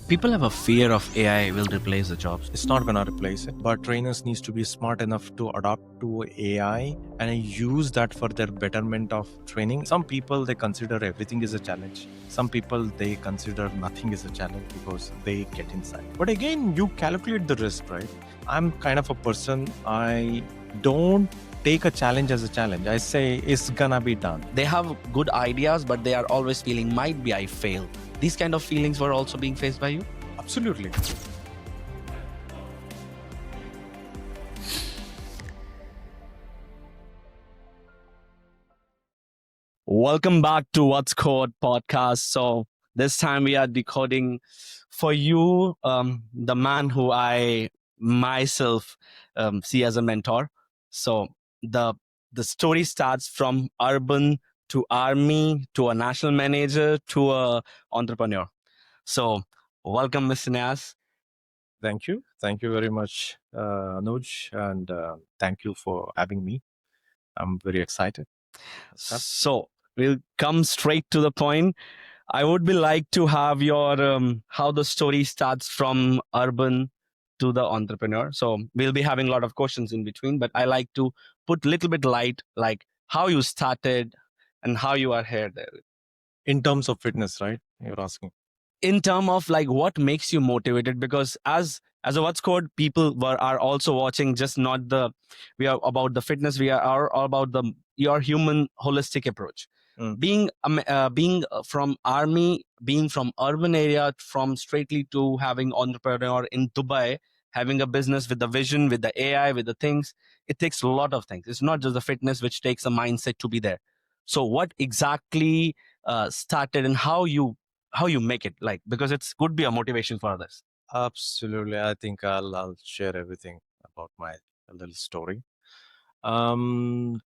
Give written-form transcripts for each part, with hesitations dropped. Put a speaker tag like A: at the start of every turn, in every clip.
A: People have a fear of AI will replace the jobs.
B: It's not going to replace it, but trainers needs to be smart enough to adapt to AI and use that for their betterment of training. Some people, they consider everything is a challenge. Some people, they consider nothing is a challenge because they get inside. But again, you calculate the risk, right? I'm kind of a person, I don't take a challenge as a challenge. I say it's gonna be done.
A: They have good ideas, but they are always feeling, might be I fail. These kind of feelings were also being faced by you?
B: Absolutely.
A: Welcome back to What's Code podcast. So this time we are decoding for you the man who I myself see as a mentor. So the story starts from urban to army to a national manager to a entrepreneur. So welcome, Mr. Nias.
B: Thank you. Thank you very much, Anuj. And thank you for having me. I'm very excited.
A: So we'll come straight to the point. I would be like to have your how the story starts from urban to the entrepreneur. So we'll be having a lot of questions in between, but I like to put little bit light, like how you started and how you are here there.
B: In terms of fitness, right? You're asking.
A: In terms of like what makes you motivated, because as a What's Code, people are also watching just not the we are about the fitness, we are all about the your human holistic approach. Being from army, being from urban area, from straightly to having entrepreneur in Dubai, having a business with the vision, with the AI, with the things, it takes a lot of things. It's not just the fitness which takes a mindset to be there. So what exactly started and how you make it, like, because it could be a motivation for others.
B: Absolutely. I think I'll share everything about my little story. Um,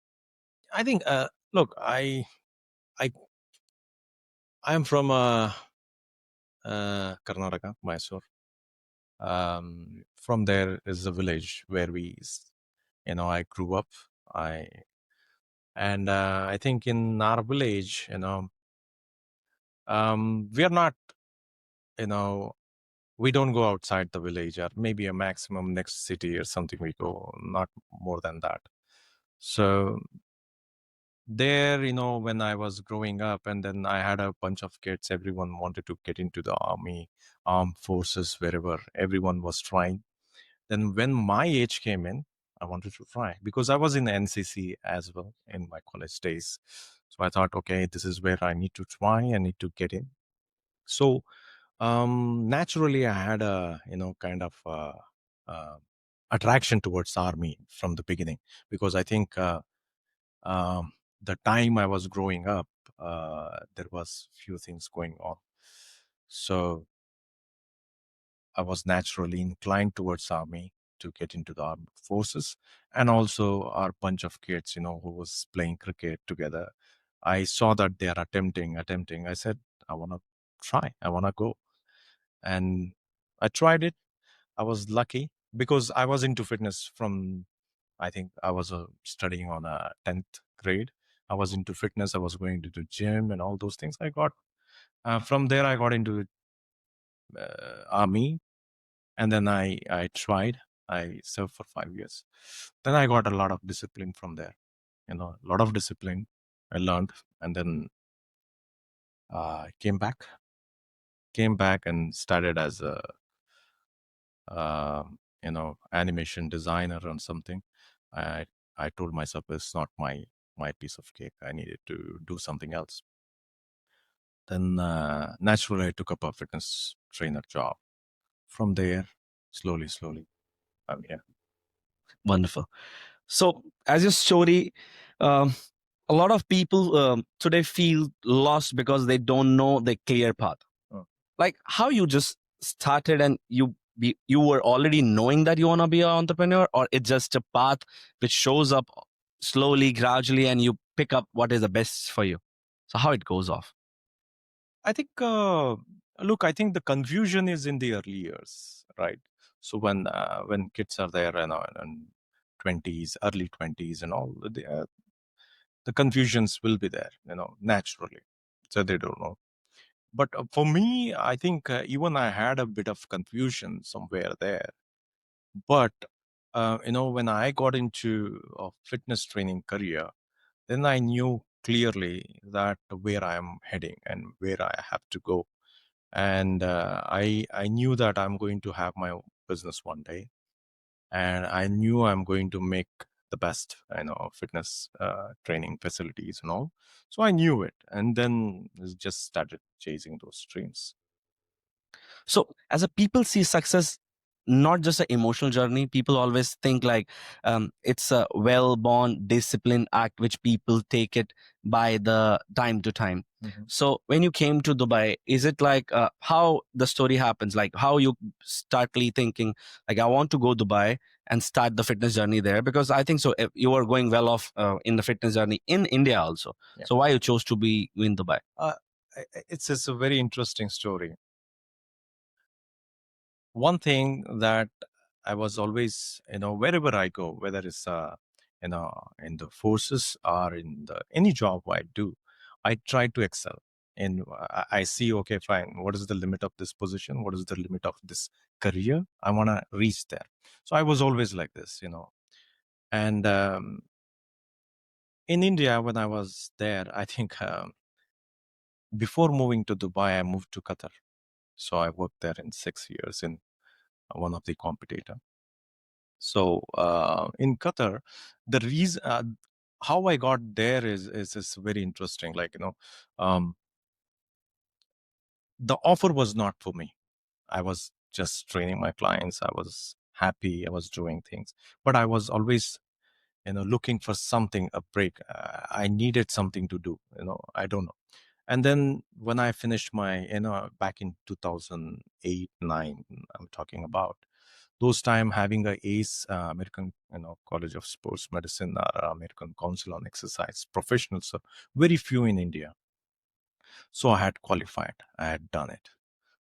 B: I think look, I I'm from Karnataka, Mysore. From there is a village where I grew up. I I think in our village, we are not, you know, we don't go outside the village, or maybe a maximum next city or something we go, not more than that. So there, when I was growing up, and then I had a bunch of kids, everyone wanted to get into the army, armed forces, wherever everyone was trying. Then when my age came in, I wanted to try because I was in NCC as well in my college days. So I thought, okay, this is where I need to try. I need to get in. So naturally, I had a kind of uh, attraction towards army from the beginning because I think the time I was growing up, there was few things going on. So I was naturally inclined towards army to get into the armed forces, and also our bunch of kids, who was playing cricket together. I saw that they are attempting. I said, I want to try. I want to go, and I tried it. I was lucky because I was into fitness from. I think I was studying on a 10th grade. I was into fitness. I was going to the gym and all those things. I got from there. I got into army, and then I tried. I served for 5 years. Then I got a lot of discipline from there. A lot of discipline I learned, and then came back and started as a animation designer or something. I I told myself it's not my piece of cake. I needed to do something else. Then naturally I took up a fitness trainer job. From there, slowly, I'm here.
A: Wonderful. So as your story, um, a lot of people today feel lost because they don't know the clear path.
B: Oh.
A: Like how you just started and you were already knowing that you want to be an entrepreneur, or it's just a path which shows up slowly, gradually, and you pick up what is the best for you. So how it goes off.
B: I think, look, I think the confusion is in the early years, right? So when kids are there, and 20s, early 20s, and all, the confusions will be there, naturally. So they don't know. But for me, I think even I had a bit of confusion somewhere there. But when I got into a fitness training career, then I knew clearly that where I am heading and where I have to go. And I knew that I'm going to have my own business one day, and I knew I'm going to make the best, fitness training facilities and all. So I knew it, and then just started chasing those dreams.
A: So, as a people see success not just an emotional journey, people always think like it's a well-born, disciplined act which people take it by the time to time.
B: Mhm.
A: So, when you came to Dubai, is it like how the story happens? Like how you startly thinking like I want to go Dubai and start the fitness journey there? Because I think so. You were going well off in the fitness journey in India also.
B: Yeah.
A: So, why you chose to be in Dubai?
B: Uh, it's a very interesting story. One thing that I was always, wherever I go, whether it's, in the forces or in the any job I do, I try to excel. And I see, okay, fine. What is the limit of this position? What is the limit of this career? I want to reach there. So I was always like this. And in India, when I was there, I think before moving to Dubai, I moved to Qatar. So I worked there in 6 years in one of the competitor. So in Qatar, the reason how I got there is very interesting. Like um, the offer was not for me. I was just training my clients. I was happy. I was doing things, but I was always looking for something, a break. I needed something to do. I don't know. And then when I finished my back in 2008 9, I'm talking about those time, having a ACE, American College of Sports Medicine, or American Council on Exercise professionals, are very few in India. So I had qualified, I had done it.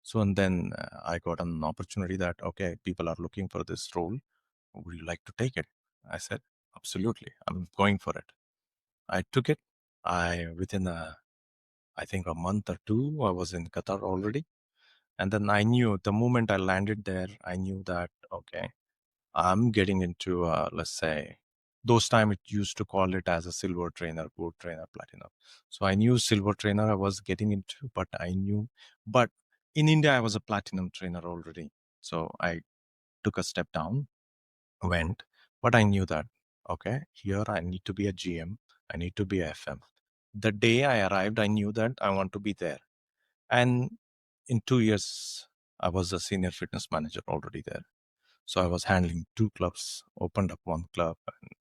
B: So and then I got an opportunity that, okay, people are looking for this role, would you like to take it? I said, absolutely, I'm going for it. I took it. I within a I think a month or two, I was in Qatar already. And then I knew the moment I landed there, I knew that, okay, I'm getting into, let's say, those time it used to call it as a silver trainer, gold trainer, platinum. So I knew silver trainer I was getting into, but in India, I was a platinum trainer already. So I took a step down, went, but I knew that, okay, here I need to be a GM, I need to be a FM. The day I arrived, I knew that I want to be there. And in 2 years, I was a senior fitness manager already there. So I was handling two clubs, opened up one club. And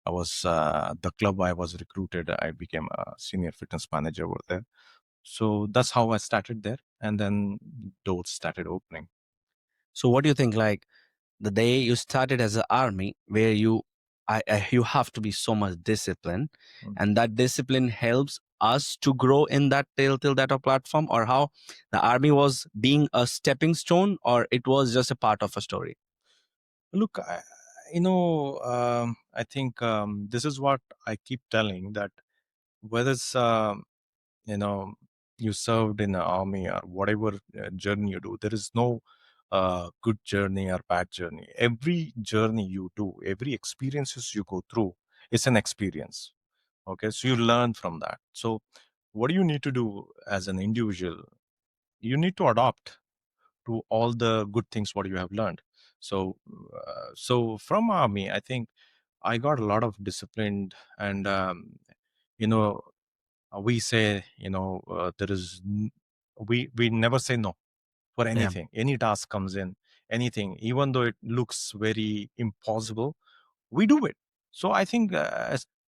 B: I was the club I was recruited. I became a senior fitness manager over there. So that's how I started there. And then doors started opening.
A: So, what do you think? Like the day you started as an army where you have to be so much disciplined,
B: Mm.
A: and that discipline helps us to grow in that till that platform, or how the army was being a stepping stone, or it was just a part of a story.
B: Look, I think this is what I keep telling that whether it's you know you served in the army or whatever journey you do, there is no good journey or bad journey. Every journey you do, every experiences you go through, it's an experience. Okay, so you learn from that. So what do you need to do as an individual? You need to adopt to all the good things what you have learned. So so from army, I think I got a lot of disciplined. And you know we say, there is we never say no for
A: Yeah.
B: anything. Any task comes in, anything, even though it looks very impossible, we do it. So I think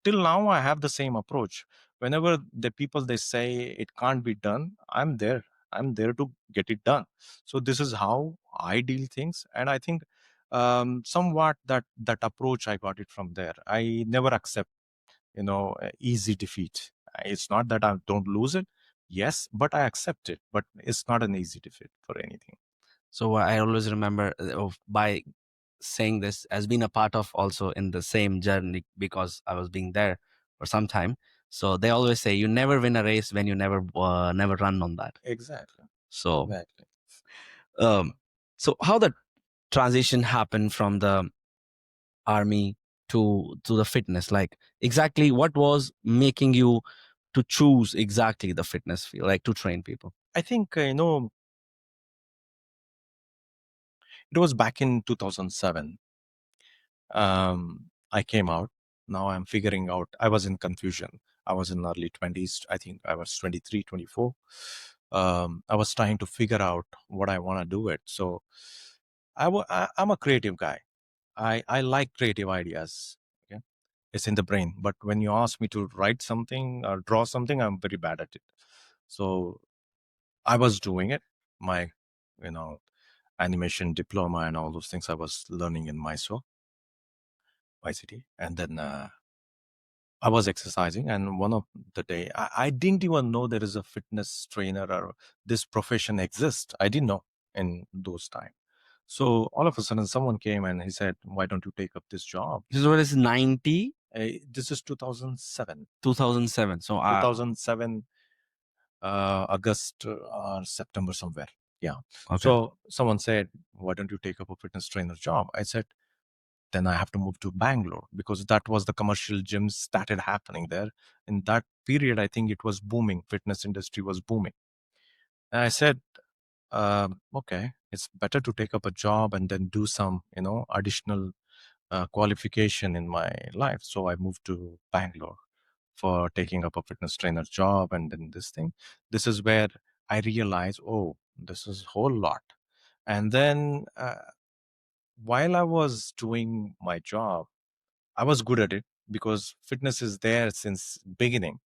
B: till now I have the same approach. Whenever the people they say it can't be done, I'm there to get it done. So this is how I deal things. And I think somewhat that approach I got it from there. I never accept easy defeat. It's not that I don't lose it, yes, but I accept it, but it's not an easy defeat for anything.
A: So I always remember by saying this as being a part of also in the same journey because I was being there for some time. So they always say you never win a race when you never run on that.
B: Exactly.
A: So
B: Exactly.
A: um, so how the transition happened from the army to the fitness? Like exactly what was making you to choose exactly the fitness field, like to train people?
B: I think, it was back in 2007. I came out. Now I'm figuring out. I was in confusion. I was in early 20s. I think I was 23, 24. I was trying to figure out what I want to do it. So I'm a creative guy. I like creative ideas. Okay. It's in the brain. But when you ask me to write something or draw something, I'm very bad at it. So I was doing it. My, you know, animation diploma and all those things I was learning in Mysore, YCT. And then I was exercising, and one of the day, I didn't even know there is a fitness trainer or this profession exists. I didn't know in those times. So all of a sudden, someone came and he said, "Why don't you take up this job?"
A: This is what is 90
B: This is 2007.
A: 2007. So
B: 2007, August or September somewhere. Yeah.
A: okay.
B: So someone said, "Why don't you take up a fitness trainer job?" I said, then I have to move to Bangalore because that was the commercial gyms started happening there. In that period, I think it was booming. Fitness industry was booming. And I said, okay, it's better to take up a job and then do some, additional qualification in my life. So I moved to Bangalore for taking up a fitness trainer job and then this thing. This is where I realized, oh, this is a whole lot. And then while I was doing my job, I was good at it because fitness is there since beginning,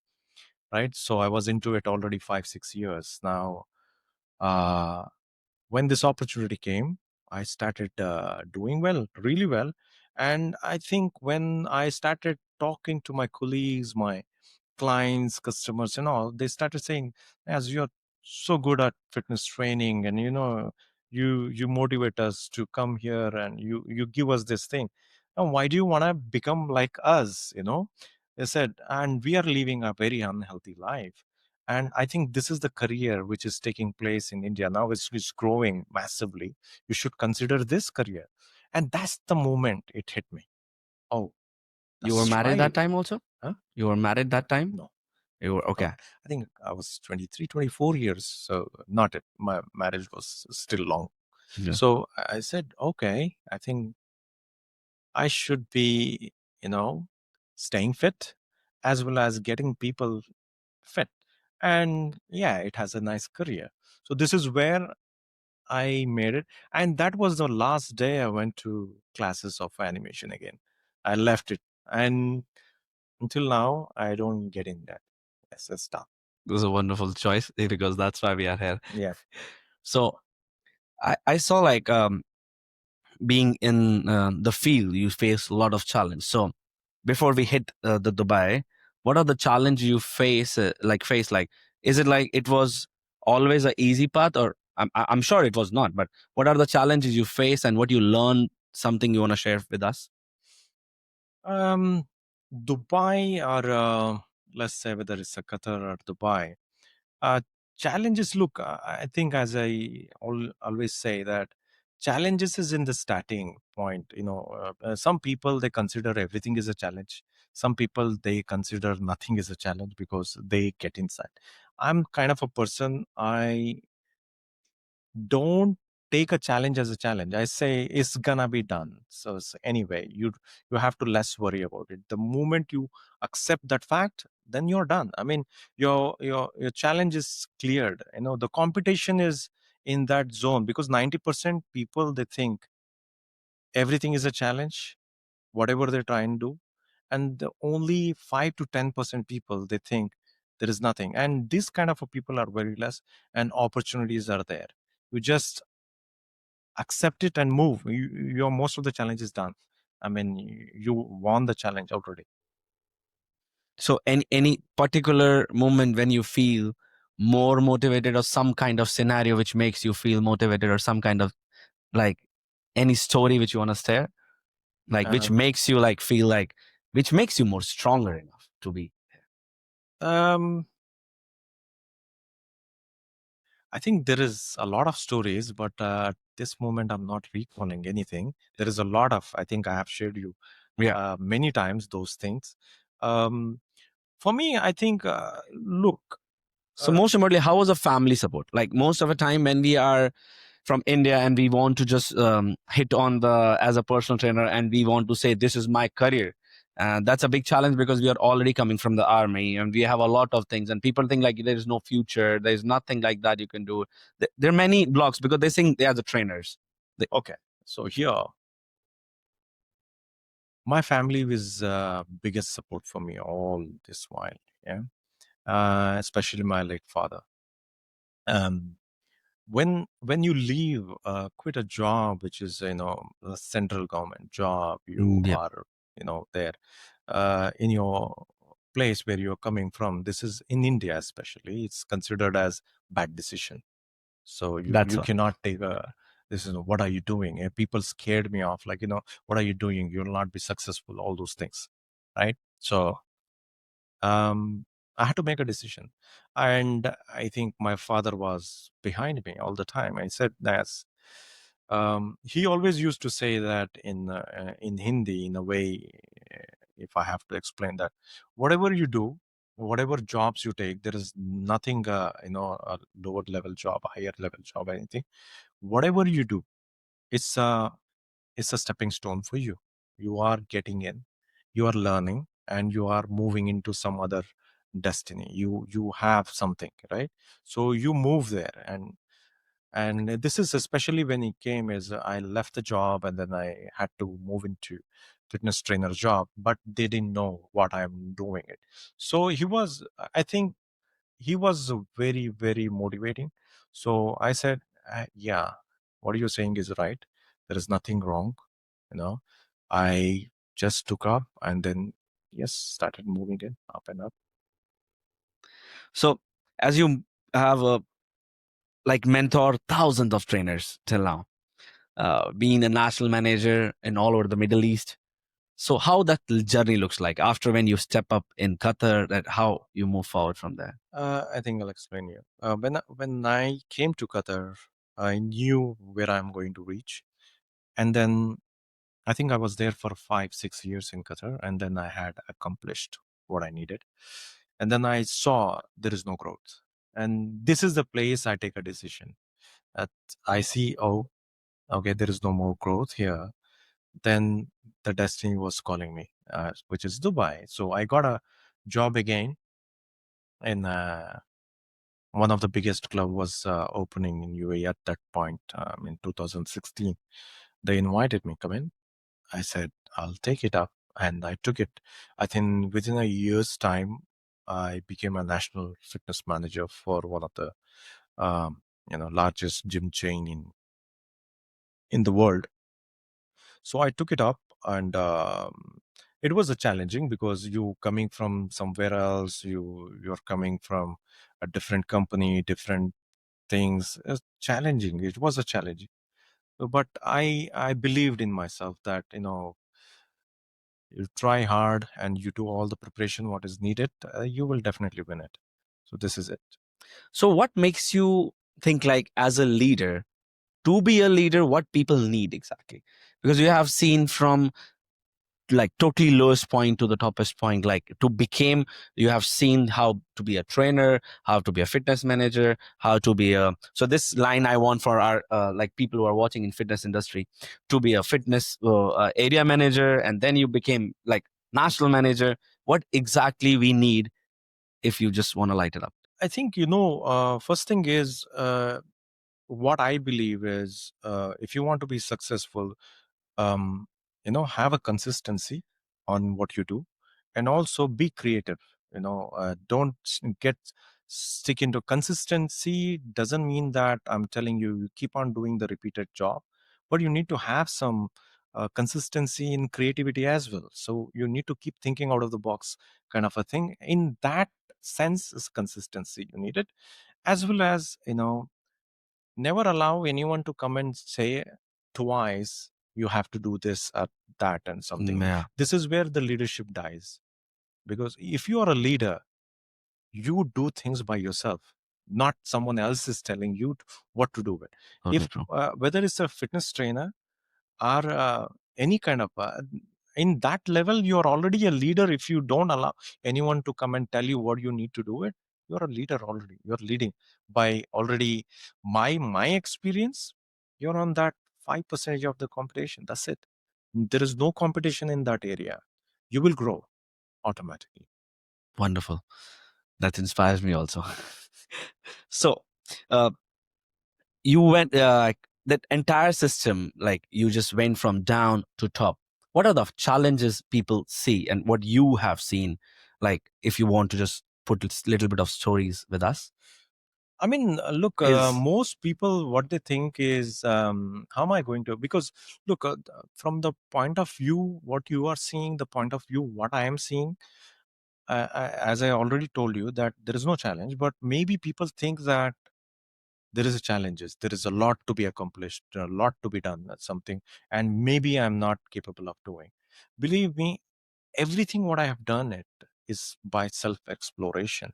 B: right? So I was into it already 5 6 years now. uh, when this opportunity came, I started doing well, really well. And I think when I started talking to my colleagues, my clients, customers, and all, they started saying, "As you're so good at fitness training, and you motivate us to come here, and you give us this thing. And why do you want to become like us?" They said, and we are living a very unhealthy life. And I think this is the career which is taking place in India now. It's growing massively. You should consider this career. And that's the moment it hit me. Oh,
A: You were
B: that's
A: married that
B: right.
A: time also?
B: Huh?
A: You were married that time?
B: No.
A: You were okay.
B: Not. I think I was 23, 24 years. So not it. My marriage was still long.
A: Yeah.
B: So I said, okay, I think I should be, staying fit as well as getting people fit. And yeah, it has a nice career. So this is where I made it. And that was the last day I went to classes of animation again. I left it. And until now, I don't get in that. Yes, it's tough.
A: It was a wonderful choice because that's why we are here.
B: Yeah.
A: So I saw like being in the field, you face a lot of challenge. So before we hit the Dubai, what are the challenges you face? Like, is it like it was always an easy path, or I'm sure it was not. But what are the challenges you face, and what you learned? Something you want to share with us?
B: Um, Dubai or let's say whether it's a Qatar or Dubai, uh, challenges. Look, I think as I always say that challenges is in the starting point. Some people they consider everything is a challenge. Some people they consider nothing is a challenge because they get inside. I'm kind of a person. I don't take a challenge as a challenge. I say it's gonna be done. So anyway, you have to less worry about it. The moment you accept that fact, then you're done. I mean, your challenge is cleared. The competition is in that zone because 90% people they think everything is a challenge, whatever they try and do, and the only 5 to 10% people they think there is nothing. And these kind of people are very less, and opportunities are there. You just accept it and move. Your most of the challenge is done. I mean, you won the challenge already.
A: So any particular moment when you feel more motivated, or some kind of scenario which makes you feel motivated, or some kind of like any story which you want to share, like which
B: Um,
A: makes you like feel like which makes you more stronger enough to be.
B: Um, I think there is a lot of stories, but at this moment, I'm not recalling anything. There is a lot of, I think I have shared you
A: Yeah.
B: many times those things. Um, for me, I think, look,
A: So
B: uh,
A: most importantly, how was the family support? Like most of the time when we are from India and we want to just hit on the as a personal trainer and we want to say this is my career. That's a big challenge because we are already coming from the army and we have a lot of things and people think like there is no future, there's nothing like that you can do. There are many blocks because they think they are the trainers.
B: okay. So here, my family was biggest support for me all this while. Yeah, especially my late father. Um, when you leave, quit a job which is a central government job, you
A: Yeah,
B: are there in your place where you're coming from. This is in India, especially. It's considered as bad decision. So
A: that's
B: you
A: all.
B: cannot take a this is what are you doing? People scared me off, like, what are you doing? You'll not be successful. All those things, right? So I had to make a decision, and I think my father was behind me all the time. I said that he always used to say that in Hindi, in a way, if I have to explain that, whatever you do, whatever jobs you take, there is nothing, a lower level job, a higher level job, anything. Whatever you do, it's a it's a stepping stone for you. You are getting in, you are learning, and you are moving into some other destiny. You have something, right? So you move there, and this is especially when it came is I left the job and then I had to move into fitness trainer job, but they didn't know what I'm doing it. So I think he was very, very motivating. So I said, yeah, what you're saying is right. There is nothing wrong, you know. I just took up and then, yes, started moving in up and up.
A: So as you have like mentor thousands of trainers till now, being a national manager in all over the Middle East. So how that journey looks like after when you step up in Qatar, that how you move forward from there.
B: I think I'll explain you. When I came to Qatar, I knew where I'm going to reach, and then I think I was there for 5 6 years in Qatar, and then I had accomplished what I needed, and then I saw there is no growth, and this is the place I take a decision. That I see, oh, okay, there is no more growth here. Then the destiny was calling me, which is Dubai. So I got a job again in one of the biggest club was opening in UAE at that point in 2016. They invited me, come in. I said, I'll take it up. And I took it. I think within a year's time, I became a national fitness manager for one of the largest gym chain in the world. So I took it up, and it was a challenging because you coming from somewhere else, you're coming from a different company, different things. It's challenging. It was a challenge, but I believed in myself that you try hard and you do all the preparation what is needed, you will definitely win it. So this is it.
A: So what makes you think like as a leader, to be a leader, what people need exactly? Because you have seen from like totally lowest point to the toppest point, like to became, you have seen how to be a trainer, how to be a fitness manager, how to be a, so this line I want for our like people who are watching in fitness industry, to be a fitness area manager, and then you became like national manager. What exactly we need if you just want to light it up?
B: I think first thing is, what I believe is, if you want to be successful, um, have a consistency on what you do, and also be creative. Don't get stick into consistency. Doesn't mean that I'm telling you keep on doing the repeated job, but you need to have some consistency in creativity as well. So you need to keep thinking out of the box, kind of a thing. In that sense, is consistency you need it, as well as never allow anyone to come and say twice you have to do this at that and something.
A: Yeah.
B: This is where the leadership dies, because if you are a leader, you do things by yourself, not someone else is telling you what to do with.
A: Totally
B: If
A: true.
B: whether it's a fitness trainer or any kind of in that level, you're already a leader. If you don't allow anyone to come and tell you what you need to do it, you're a leader already. You're leading by already. My experience, you're on that 5% of the competition. That's it. There is no competition in that area. You will grow automatically.
A: Wonderful. That inspires me also. So, uh, you went like that entire system, like you just went from down to top. What are the challenges people see, and what you have seen? Like, if you want to just put a little bit of stories with us,
B: I mean, look,
A: is
B: most people, what they think is, how am I going to? Because, look, from the point of view, what you are seeing, the point of view, what I am seeing, as I already told you, that there is no challenge, but maybe people think that there is a challenges. There is a lot to be accomplished, a lot to be done, something, and maybe I'm not capable of doing. Believe me, everything what I have done it is by self exploration.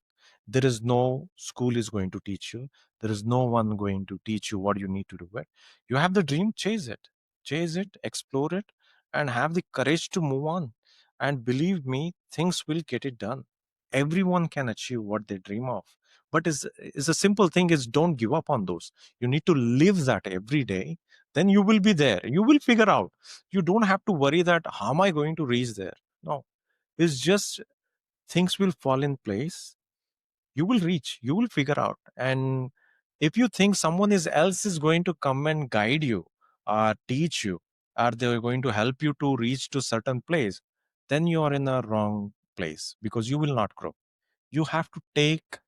B: There is no school is going to teach you. There is no one going to teach you what you need to do it. You have the dream, chase it, explore it, and have the courage to move on. And believe me, things will get it done. Everyone can achieve what they dream of. But is a simple thing is don't give up on those. You need to live that every day. Then you will be there. You will figure out. You don't have to worry that how am I going to reach there. No, it's just things will fall in place. You will reach, you will figure out. And if you think someone else is going to come and guide you or teach you, or they're going to help you to reach to certain place, then you are in a wrong place because you will not grow. You have to take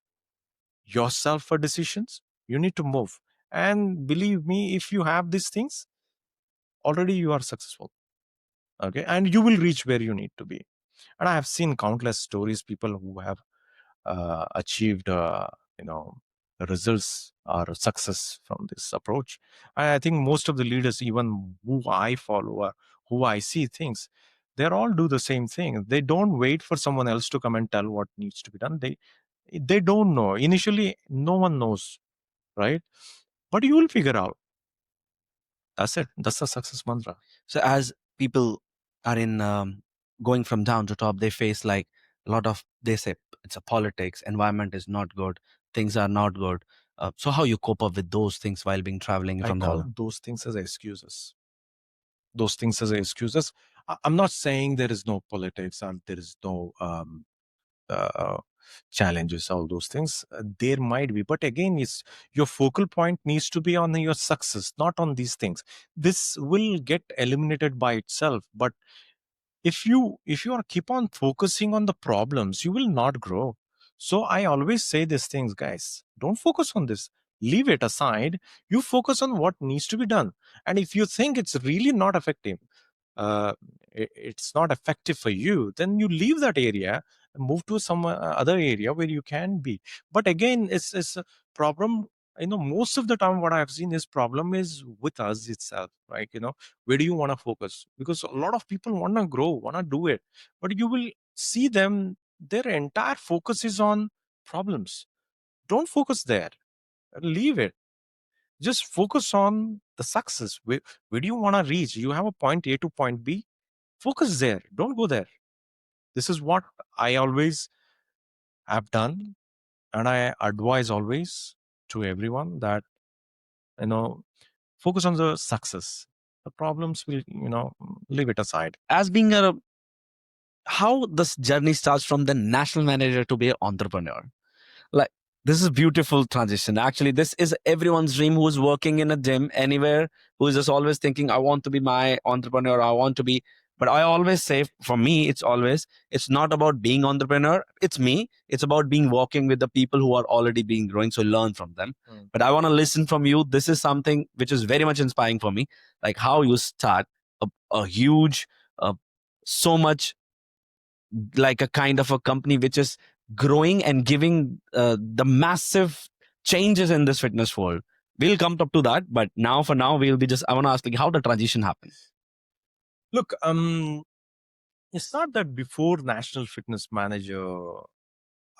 B: yourself for decisions. You need to move. And believe me, if you have these things, already you are successful. Okay. And you will reach where you need to be. And I have seen countless stories, people who have achieved you know results or success from this approach. I think most of the leaders, even who I follow or who I see things, they all do the same thing. They don't wait for someone else to come and tell what needs to be done. They don't know initially. No one knows, right? But you will figure out. That's it. That's the success mantra.
A: so as people are in going from down to top, they face like a lot of, they say it's a politics, environment is not good, things are not good. So how you cope up with those things while being traveling
B: I
A: from
B: call
A: down?
B: those things as excuses. Those things as excuses. I'm not saying there is no politics and there is no uh, challenges, all those things. There might be, but again, it's your focal point needs to be on your success, not on these things. This will get eliminated by itself. But if you are keep on focusing on the problems, you will not grow. So I always say these things, guys, don't focus on this, leave it aside. You focus on what needs to be done. And if you think it's really not effective, uh, it's not effective for you, then you leave that area and move to some other area where you can be. But again, it's a problem. Most of the time what I've seen is problem is with us itself, right? Where do you want to focus? Because a lot of people want to grow, want to do it, but you will see them, their entire focus is on problems. Don't focus there, leave it. Just focus on the success. Where do you want to reach? You have a point A to point B. Focus there. Don't go there. This is what I always have done. And I advise always to everyone that, you know, focus on the success. The problems will, leave it aside.
A: As being a, how this journey starts from the national manager to be an entrepreneur, like, this is beautiful transition. Actually, this is everyone's dream who is working in a gym anywhere, who is just always thinking, I want to be my entrepreneur, I want to be. But I always say, for me, it's not about being entrepreneur, it's me, it's about being walking with the people who are already being growing, so learn from them. But I want to listen from you. This is something which is very much inspiring for me, like how you start a huge so much, like a kind of a company which is growing and giving the massive changes in this fitness world. We'll come up to that, but now for now we'll be just, I want to ask, like, how the transition happened.
B: Look, it's not that before National Fitness Manager,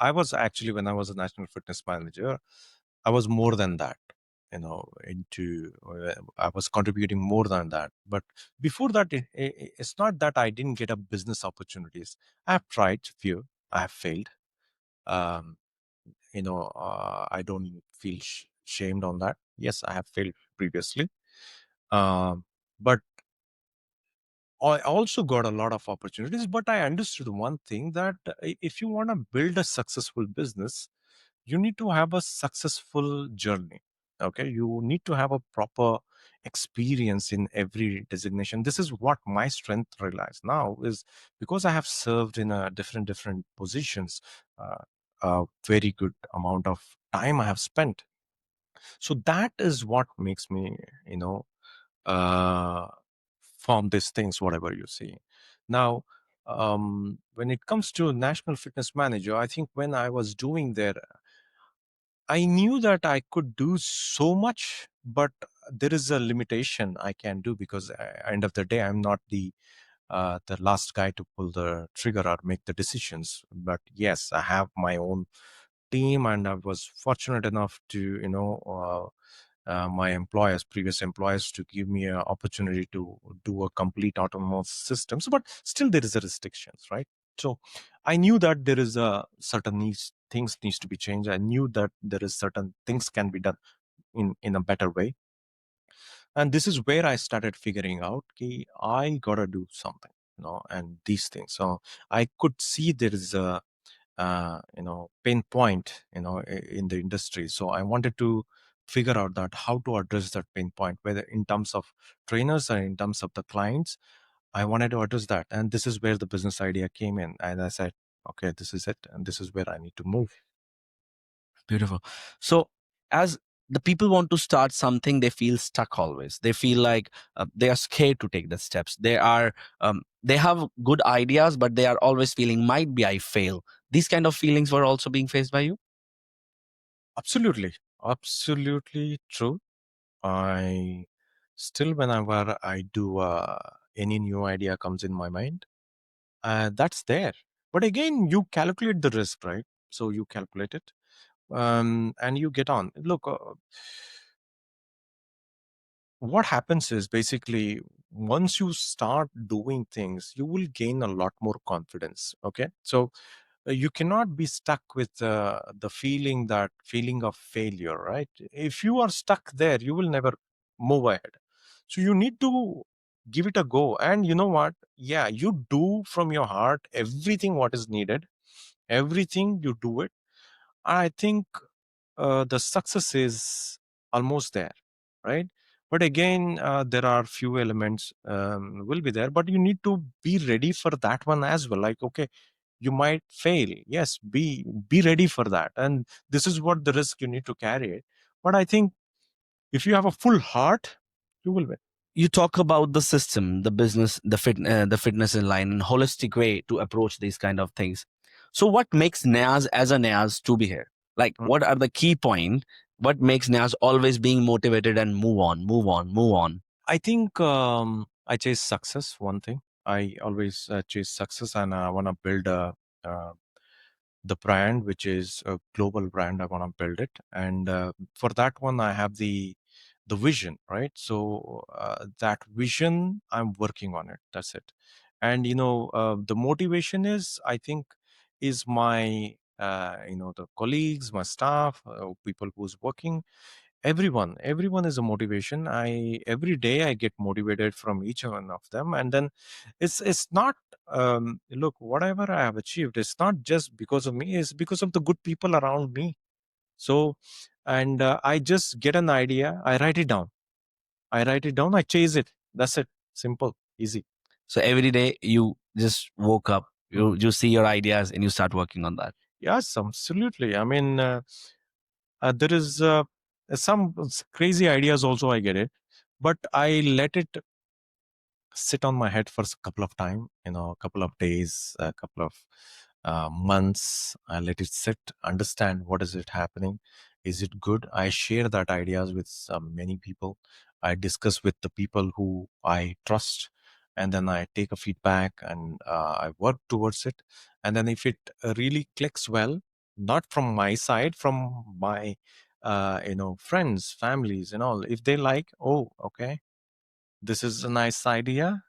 B: I was actually, when I was a national fitness manager, I was more than that, into, I was contributing more than that. But before that, it's not that I didn't get a business opportunities. I've tried few, I have failed. Um, I don't feel shamed on that. Yes, I have failed previously. Um, but I also got a lot of opportunities, but I understood one thing, that if you want to build a successful business, you need to have a successful journey. Okay, you need to have a proper experience in every designation. This is what my strength realize now, is because I have served in a different positions, uh, a very good amount of time I have spent. So that is what makes me, you know uh, form these things, whatever you see. Now, when it comes to national fitness manager, I think when I was doing there, I knew that I could do so much, but there is a limitation I can do, because end of the day, I'm not the last guy to pull the trigger or make the decisions. But yes, I have my own team, and I was fortunate enough to, my employers, previous employers, to give me an opportunity to do a complete autonomous systems. But still, there is a restrictions, right? So I knew that there is a certain things needs to be changed. I knew that there is certain things can be done in a better way, and this is where I started figuring out, okay, I gotta do something, and these things. So I could see there is a pain point, in the industry. So I wanted to figure out that how to address that pain point, whether in terms of trainers or in terms of the clients. I wanted to address that, and this is where the business idea came in, and I said, okay, this is it, and this is where I need to move.
A: Beautiful. So, as the people want to start something, they feel stuck always. They feel like they are scared to take the steps. They have good ideas, but they are always feeling, might be I fail. These kind of feelings were also being faced by you.
B: Absolutely, absolutely true. I still, whenever I do, any new idea comes in my mind, that's there. But again, you calculate the risk, right? So you calculate it, and you get on. Look, what happens is, basically, once you start doing things, you will gain a lot more confidence. Okay, so you cannot be stuck with the feeling of failure, right? If you are stuck there, you will never move ahead. So you need to give it a go, and you know what, yeah, you do from your heart everything what is needed, everything you do it. I think the success is almost there, right? But again, there are few elements will be there, but you need to be ready for that one as well. Like, okay, you might fail, yes, be ready for that, and this is what the risk you need to carry it. But I think if you have a full heart, you will win.
A: You talk about the system, the business, the fitness in line, and holistic way to approach these kind of things. So, what makes Niaz as a Niaz to be here? Like,
B: Mm.
A: what are the key point? What makes Niaz always being motivated and move on, move on, move on?
B: I think I chase success. One thing, I always chase success, and I want to build uh, the brand, which is a global brand. I want to build it, and for that one, I have the vision, right? So that vision, I'm working on it. That's it. And the motivation is, I think, is my the colleagues, my staff, people who's working, everyone is a motivation. I Every day I get motivated from each one of them, and then it's not, look, whatever I have achieved, it's not just because of me, it's because of the good people around me. So, and I just get an idea, I write it down, I chase it. That's it. Simple, easy.
A: So every day you just woke up,
B: Mm.
A: you see your ideas and you start working on that.
B: Yes, absolutely. I mean, there is some crazy ideas also, I get it, but I let it sit on my head for a couple of time, a couple of days, a couple of months. I let it sit, understand what is it happening, is it good. I share that ideas with many people. I discuss with the people who I trust, and then I take a feedback, and I work towards it. And then if it really clicks well, not from my side, from my friends, families, and all. If they like, oh, okay, this is a nice idea,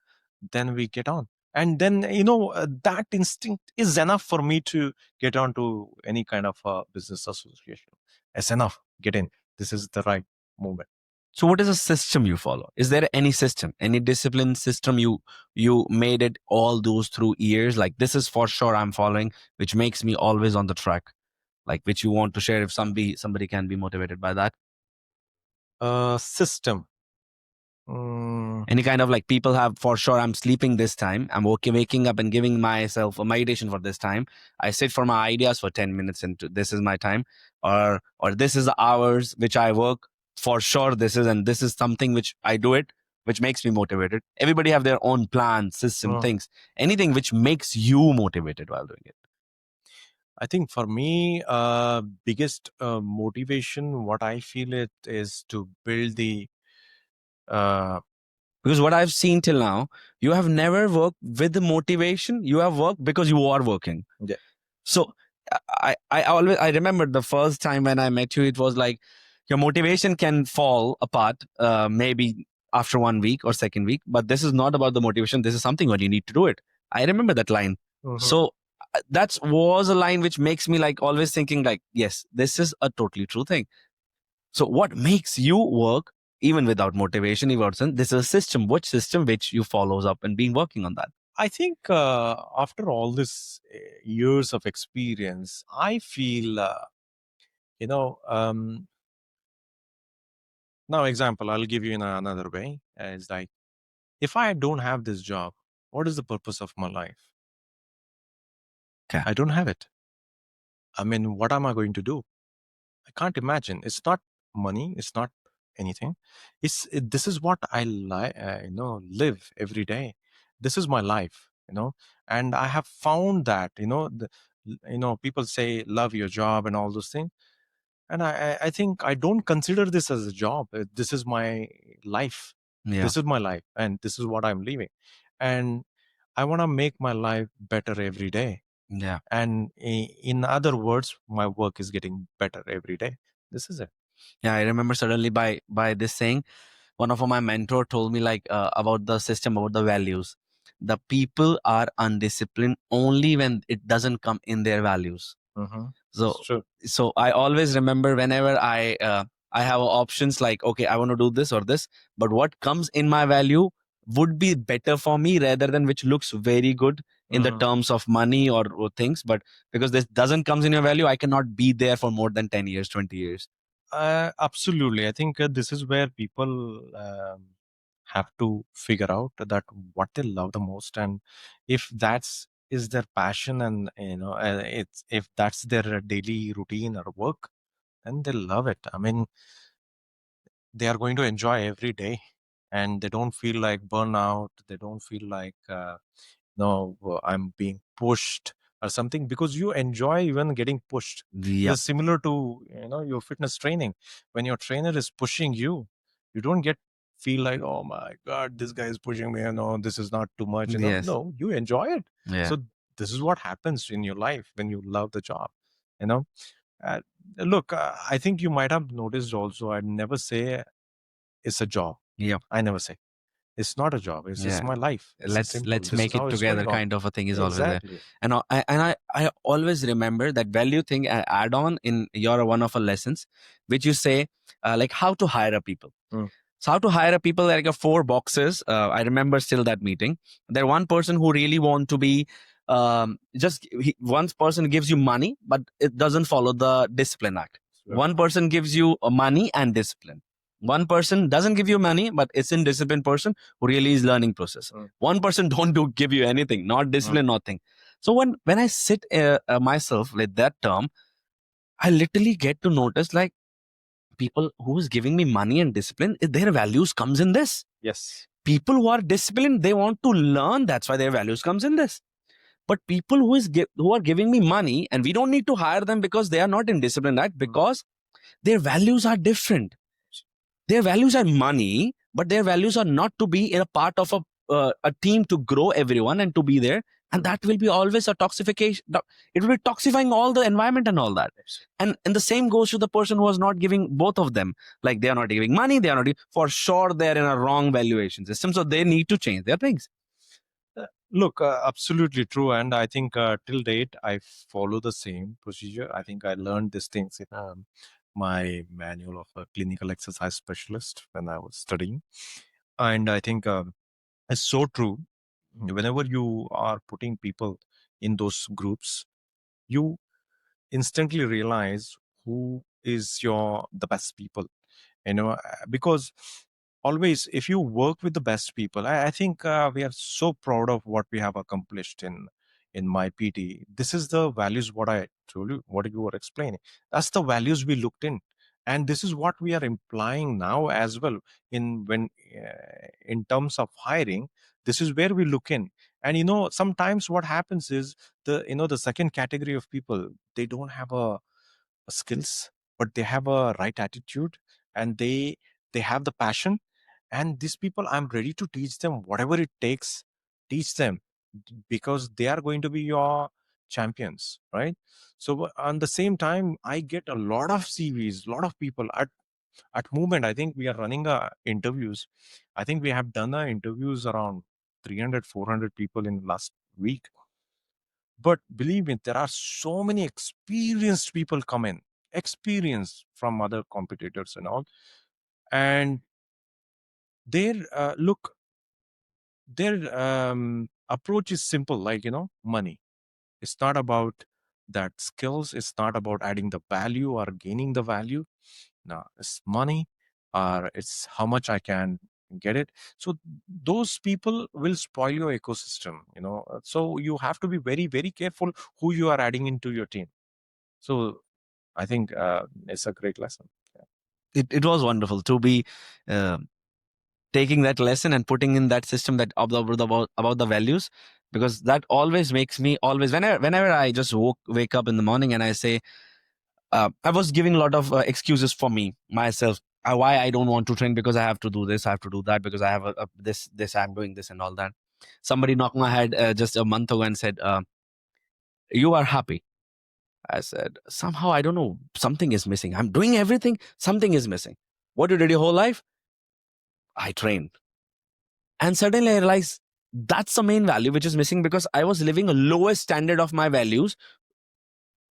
B: then we get on. And then that instinct is enough for me to get on to any kind of business association. It's enough. Get in. This is the right moment.
A: So what is a system you follow? Is there any system, any discipline system you made it all those through years? Like this is for sure I'm following, which makes me always on the track. Like which you want to share if somebody can be motivated by that.
B: System. Mm,
A: Any kind of like people have for sure I'm sleeping this time. I'm waking up and giving myself a meditation for this time. I sit for my ideas for 10 minutes and this is my time. Or this is the hours which I work. For sure this is something which I do it, which makes me motivated. Everybody have their own plan, system,
B: mm.
A: things. Anything which makes you motivated while doing it.
B: I think for me, biggest motivation, what I feel it is to build the
A: Because what I've seen till now, you have never worked with the motivation. You have worked because you are working.
B: Yeah.
A: So I remember the first time when I met you, it was like your motivation can fall apart maybe after 1 week or second week, but this is not about the motivation. This is something when you need to do it. I remember that line. So that was a line which makes me like always thinking like, yes, this is a totally true thing. So what makes you work even without motivation, Everton? This is a system. Which system which you follows up and been working on that?
B: I think after all this years of experience, I feel, now example, I'll give you in another way. It's like, if I don't have this job, what is the purpose of my life?
A: Okay.
B: I don't have it. I mean, what am I going to do? I can't imagine. It's not money. It's not anything. This is what I live every day. This is my life, and I have found that, people say love your job and all those things. And I think I don't consider this as a job. This is my life.
A: Yeah.
B: This is my life, and this is what I'm living. And I want to make my life better every day.
A: Yeah.
B: And in other words, my work is getting better every day. This is it.
A: Yeah. I remember suddenly by this saying, one of my mentor told me like about the system, about the values. The people are undisciplined only when it doesn't come in their values. So
B: It's true.
A: so I always remember whenever I have options like, okay, I want to do this or this, but what comes in my value would be better for me rather than which looks very good in the terms of money or things. But because this doesn't comes in your value, I cannot be there for more than 10 years, 20 years.
B: Absolutely. I think this is where people have to figure out that what they love the most, and if that's is their passion, and it's if that's their daily routine or work, then they love it. I mean, they are going to enjoy every day, and they don't feel like burnout. They don't feel like no, I'm being pushed or something, because you enjoy even getting pushed.
A: Yeah.
B: It's similar to your fitness training. When your trainer is pushing you, you don't get feel like, oh my god, this guy is pushing me, this is not too much,
A: Yes.
B: no, you enjoy it.
A: Yeah.
B: So this is what happens in your life when you love the job. you know uh, Look, I think you might have noticed also, I never say it's a job.
A: Yeah.
B: I never say it's not a job. It's just
A: Yeah.
B: my life. It's a simple.
A: Let's
B: This is
A: make
B: how
A: it
B: it's
A: together
B: going on.
A: kind of a thing is always there.
B: Exactly.
A: And I always remember that value thing I add on in your one of our lessons, which you say like how to hire a people. So how to hire a people, like a 4 boxes. I remember still that meeting. There one person who really want to be one person gives you money, but it doesn't follow the discipline act.
B: Sure.
A: One person gives you money and discipline. One person doesn't give you money, but it's in disciplined person who really is learning process. One person don't do give you anything, not discipline, nothing. So when I sit myself with that term, I literally get to notice like people who is giving me money and discipline, their values comes in this.
B: Yes.
A: People who are disciplined, they want to learn. That's why their values comes in this. But people who are giving me money, and we don't need to hire them because they are not in discipline, right? Because their values are different. Their values are money, but their values are not to be in a part of a team to grow everyone and to be there. and that will be always a toxification. It will be toxifying all the environment and all that. And the same goes to the person who is not giving both of them. Like, they are not giving money, they are not for sure, they're in a wrong valuation system, so they need to change their things.
B: Look, absolutely true. And I think till date, I follow the same procedure. I think I learned these things in my manual of a clinical exercise specialist when I was studying. And I think it's so true. Whenever you are putting people in those groups, you instantly realize who is the best people, because always if you work with the best people, I think we are so proud of what we have accomplished in my PT. This is the values, what I told you, what you were explaining. That's the values we looked in, and this is what we are implying now as well in terms of hiring. This is where we look in. And sometimes what happens is, the second category of people, they don't have a skills, but they have a right attitude, and they have the passion. And these people, I'm ready to teach them whatever it takes. Teach them, because they are going to be your champions, right? So on the same time, I get a lot of CVs, a lot of people at movement. I think we are running interviews. I think we have done interviews around 300, 400 people in last week. But believe me, there are so many experienced people come in, experience from other competitors and all. And their approach is simple, like, money. It's not about that skills. It's not about adding the value or gaining the value. No, it's money, or it's how much I can get it. So those people will spoil your ecosystem. So you have to be very, very careful who you are adding into your team. So I think it's a great lesson. Yeah.
A: It was wonderful to be uh, taking that lesson and putting in that system, that about the values, because that always makes me always, whenever I just wake up in the morning and I say, I was giving a lot of excuses for me myself, why I don't want to train, because I have to do this, I have to do that, because I have this I'm doing this and all that. Somebody knocked my head just a month ago and said, you are happy. I said, somehow, I don't know, something is missing. I'm doing everything, something is missing. What you did your whole life? I trained. And suddenly I realized that's the main value which is missing, because I was living a lowest standard of my values.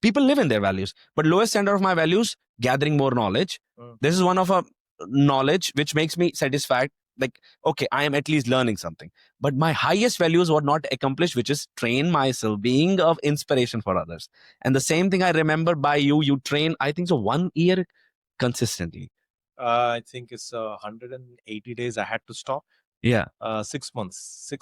A: People live in their values, but lowest standard of my values, gathering more knowledge. This is one of a knowledge which makes me satisfied. Like, okay, I am at least learning something. But my highest values were not accomplished, which is train myself, being of inspiration for others. And the same thing I remember by you. You train, I think so, 1 year consistently.
B: I think it's 180 days I had to stop.
A: Yeah.
B: 6 months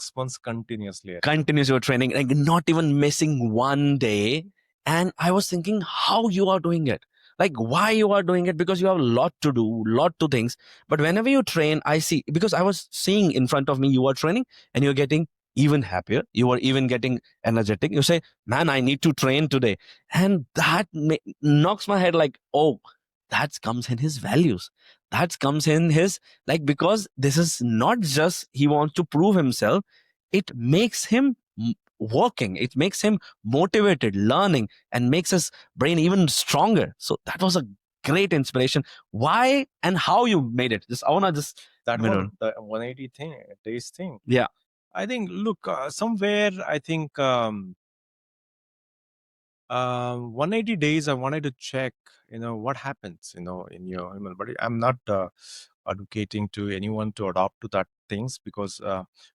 B: continuously.
A: Continuous your training, like not even missing one day. And I was thinking how you are doing it, like why you are doing it, because you have a lot to do, lot to things. But whenever you train, I see, because I was seeing in front of me, you are training and you're getting even happier, you are even getting energetic. You say, man, I need to train today. And that knocks my head, like, oh, that comes in his values, that comes in his, like, because this is not just he wants to prove himself, it makes him working, it makes him motivated, learning, and makes his brain even stronger. So that was a great inspiration. Why and how you made it, just I want to just
B: That one, the 180 days thing.
A: Yeah.
B: I think, look, somewhere, I think 180 days, I wanted to check, what happens, in your human body. I'm not advocating to anyone to adopt to that things, because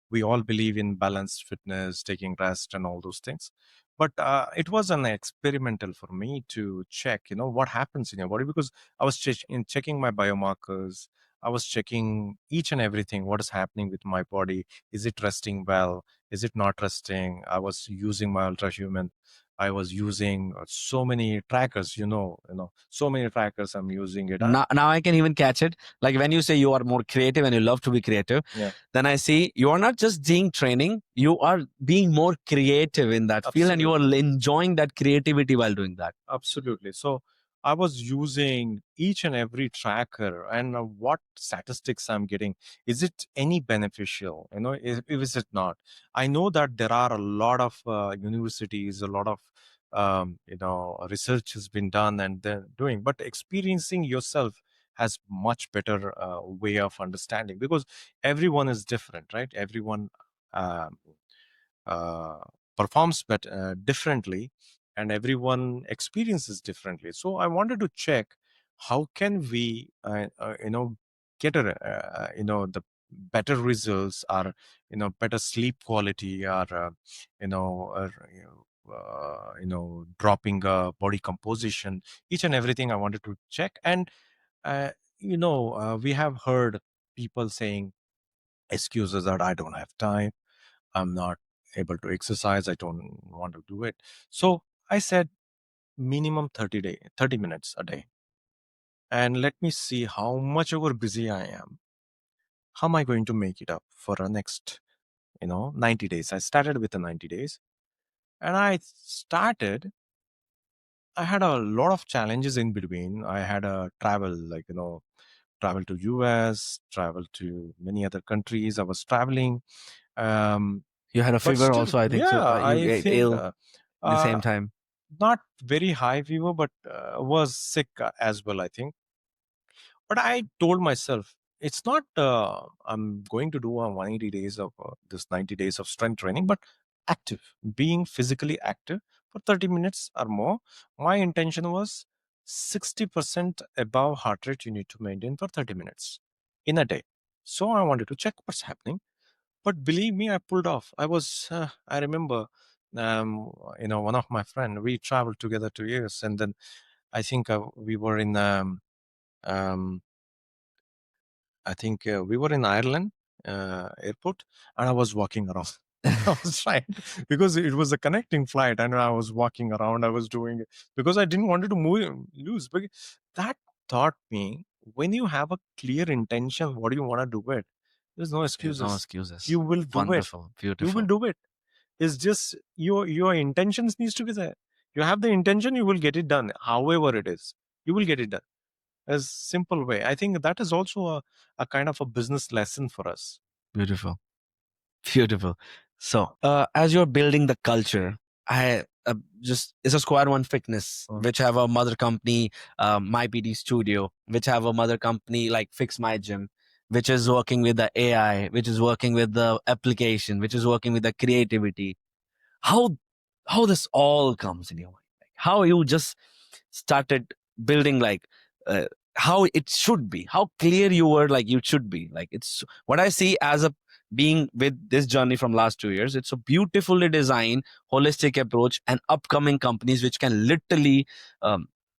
B: we all believe in balanced fitness, taking rest, and all those things. But it was an experimental for me to check, what happens in your body, because I was checking my biomarkers. I was checking each and everything, what is happening with my body. Is it resting well? Is it not resting? I was using my ultrahuman. I was using so many trackers, so many trackers I'm using it.
A: Now I can even catch it. Like when you say you are more creative and you love to be creative,
B: Yeah.
A: then I see you are not just doing training, you are being more creative in that field, and you are enjoying that creativity while doing that.
B: Absolutely. So I was using each and every tracker and what statistics I'm getting. Is it any beneficial? If is it not? I know that there are a lot of universities, a lot of research has been done and they're doing, but experiencing yourself has much better way of understanding, because everyone is different, right? Everyone um, uh, performs differently, and everyone experiences differently. So I wanted to check how can we get the better results, or better sleep quality, or dropping body composition, each and everything I wanted to check. And uh, we have heard people saying excuses that I don't have time, I'm not able to exercise, I don't want to do it. So I said minimum 30 minutes a day. And let me see how much over busy I am. How am I going to make it up for the next, 90 days? I started with the 90 days, and I had a lot of challenges in between. I had a travel, like, travel to US, travel to many other countries. I was traveling. Um,
A: You had a
B: but
A: fever
B: still,
A: also, I think so.
B: yeah,
A: You
B: I
A: get
B: think
A: ill at the
B: uh,
A: same time.
B: not very high fever, but was sick as well, I think. But I told myself, it's not, I'm going to do a 180 days of this 90 days of strength training, but active, being physically active for 30 minutes or more. My intention was 60% above heart rate you need to maintain for 30 minutes in a day. So I wanted to check what's happening. But believe me, I pulled off. I remember, one of my friend, we traveled together 2 years, and then I think we were in, um, I think we were in Ireland airport, and I was walking around. I was trying because it was a connecting flight, and I was walking around. I was doing it because I didn't want it to move lose. But that taught me, when you have a clear intention, what do you want to do it? There's no
A: There's no
B: excuses.
A: excuses.
B: You will do it.
A: Wonderful.
B: You will
A: Beautiful.
B: do it. It's just your intentions needs to be there. You have the intention, you will get it done. However it is, you will get it done. As simple way. I think that is also a kind of a business lesson for us.
A: Beautiful. Beautiful. So, as you're building the culture, I just it's a Square One Fitness,
B: Mm.
A: which have a mother company, My PD Studio, which have a mother company like Fix My Gym, which is working with the AI, which is working with the application, which is working with the creativity. How how this all comes in your mind? Like how you just started building like uh, how it should be, how clear you were like you should be. Like it's what I see as a being with this journey from last 2 years. It's a beautifully designed holistic approach and upcoming companies which can literally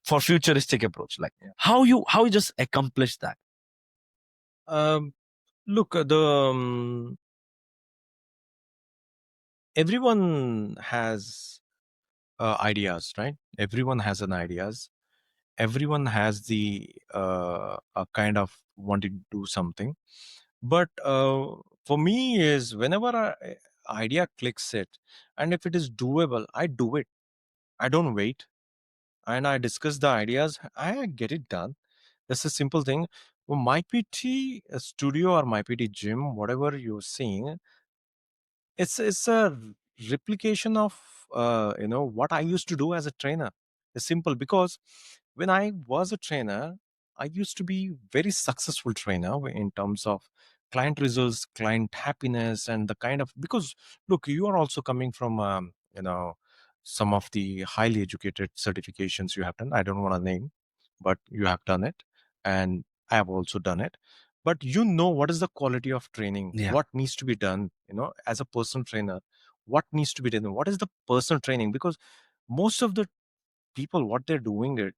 A: for futuristic approach. Like
B: Yeah.
A: how you just accomplish that.
B: Um, Look, everyone has ideas, right? Everyone has an ideas. Everyone has the a kind of wanting to do something. But for me, is whenever a idea clicks it, and if it is doable, I do it. I don't wait, and I discuss the ideas. I get it done. That's a simple thing. Well, my PT studio or my PT gym, whatever you're seeing, it's a replication of what I used to do as a trainer. It's simple, because when I was a trainer, I used to be very successful trainer in terms of client results, client happiness, and the kind of, because look, you are also coming from some of the highly educated certifications you have done. I don't want to name, but you have done it, and I have also done it. But you know what is the quality of training,
A: Yeah,
B: what needs to be done, as a personal trainer, what needs to be done, what is the personal training. Because most of the people, what they're doing it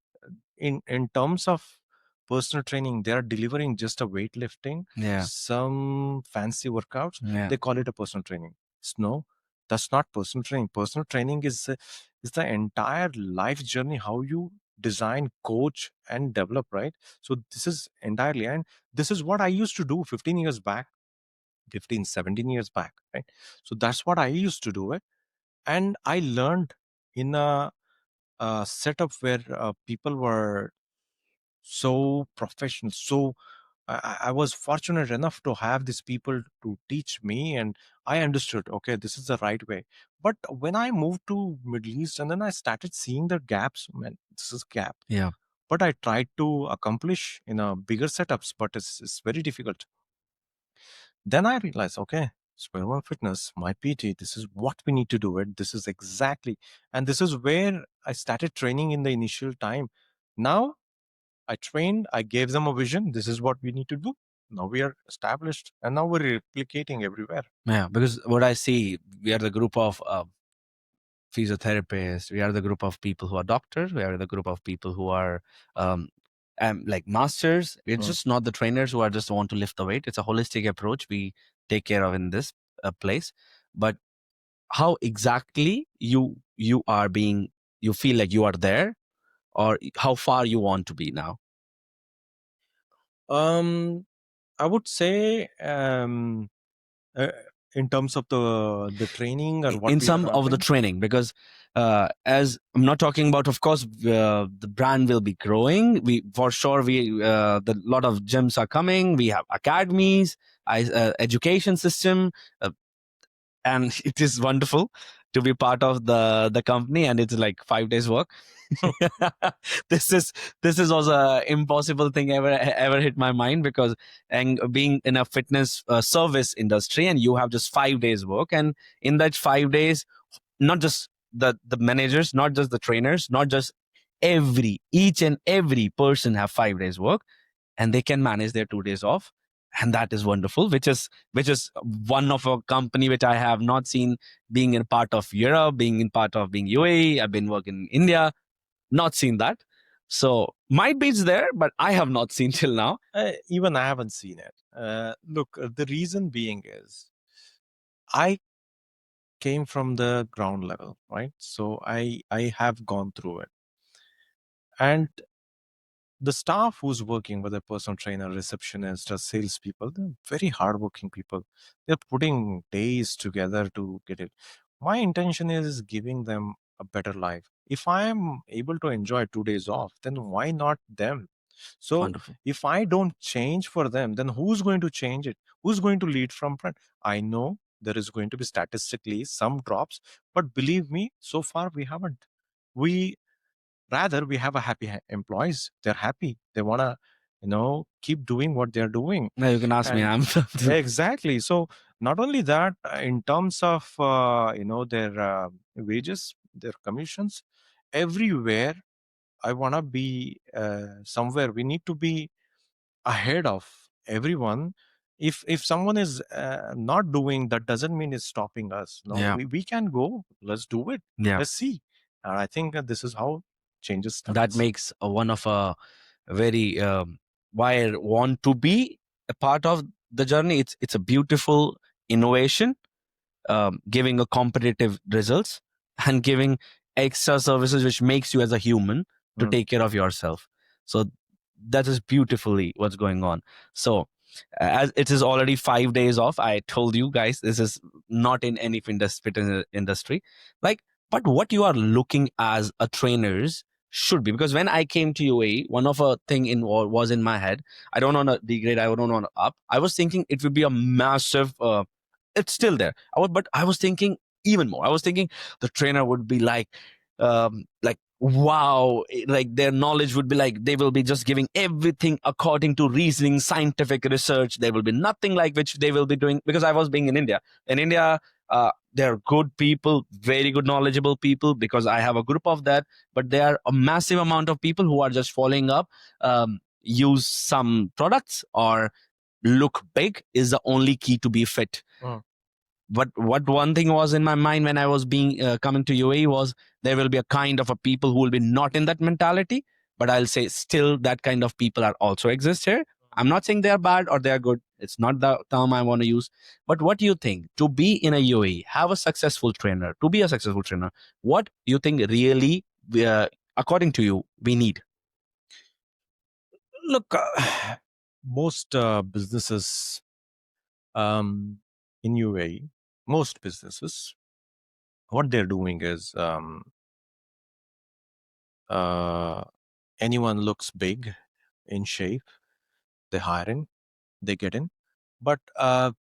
B: in terms of personal training, they are delivering just a weightlifting,
A: yeah,
B: some fancy workouts,
A: yeah,
B: they call it a personal training. No, that's not personal training. Personal training is the entire life journey, how you design, coach, and develop, right? So this is entirely, and this is what I used to do 15 years back, 15, 17 years back, right? So that's what I used to do it. And I learned in a a setup where people were so professional. So I was fortunate enough to have these people to teach me, and I understood. Okay, this is the right way. But when I moved to Middle East, and then I started seeing the gaps. Man, this is gap.
A: Yeah.
B: But I tried to accomplish in a bigger setups, but it's very difficult. Then I realized, okay, Spiral Fitness, my PT, this is what we need to do it. This is exactly, and this is where I started training in the initial time. Now I trained, I gave them a vision. This is what we need to do. Now we are established, and now we're replicating everywhere.
A: Yeah, because what I see, we are the group of physiotherapists, we are the group of people who are doctors, we are the group of people who are um, like masters. We're
B: Mm.
A: just not the trainers who are just want to lift the weight. It's a holistic approach we take care of in this place. But how exactly you are being, you feel like you are there, or how far you want to be now?
B: Um, I would say, uh, in terms of the training or what
A: In
B: we are
A: some of the
B: offering.
A: training, because as I'm not talking about, of course, the brand will be growing, we for sure, we the lot of gyms are coming, we have academies, education system, uh, and it is wonderful to be part of the company, and it's like 5 days work. this is this is also a impossible thing ever hit my mind, because and being in a fitness service industry, and you have just 5 days work, and in that 5 days, not just the managers, not just the trainers, not just each and every person have 5 days work, and they can manage their 2 days off, and that is wonderful, which is one of a company which I have not seen, being in part of Europe, being in part of being UAE. I've been working in India, not seen that. So might be it's there, but I have not seen till now.
B: Even I haven't seen it. Look, the reason being is I came from the ground level, right? So I have gone through it, and the staff who's working, whether personal trainer, receptionist, or salespeople, they're very hardworking people. They're putting days together to get it. My intention is giving them a better life. If I am able to enjoy 2 days off, then why not them? So
A: Wonderful.
B: if I don't change for them, then who's going to change it? Who's going to lead from front? I know there is going to be statistically some drops, but believe me, so far we haven't. We Rather, we have a happy employees. They're happy. They want to, keep doing what they're doing.
A: Now you can ask me.
B: And
A: I'm
B: exactly. So not only that, in terms of, their wages, their commissions, everywhere, I want to be somewhere. We need to be ahead of everyone. If someone is not doing, that doesn't mean it's stopping us. No,
A: yeah,
B: we can go. Let's do it.
A: yeah.
B: Let's see. And I think that this is how changes
A: That
B: starts.
A: makes one of a very why I want to be a part of the journey. It's a beautiful innovation, giving a competitive results, and giving extra services which makes you as a human to
B: Mm.
A: take care of yourself. So that is beautifully what's going on. So as it is already 5 days off, I told you guys this is not in any fitness industry, like, but what you are looking as a trainers should be, because when I came to UAE, one of a thing was in my head. I don't want to degrade, I don't want to up. I was thinking it would be a massive it's still there. But I was thinking even more. I was thinking the trainer would be like wow, like their knowledge would be like they will be just giving everything according to reasoning, scientific research. There will be nothing like which they will be doing, because I was being in India. In India, they're good people, very good, knowledgeable people, because I have a group of that. But there are a massive amount of people who are just following up, use some products, or look big is the only key to be fit.
B: Mm.
A: But what one thing was in my mind when I was being coming to UAE was, there will be a kind of a people who will be not in that mentality, but I'll say still that kind of people are also exist here. I'm not saying they are bad or they are good. It's not the term I want to use. But what do you think to be in a UAE, have a successful trainer, to be a successful trainer? What do you think really, uh, according to you, we need?
B: Look, most businesses in UAE, most businesses, what they're doing is uh, anyone looks big, in shape, they hire in, they get in. But I'm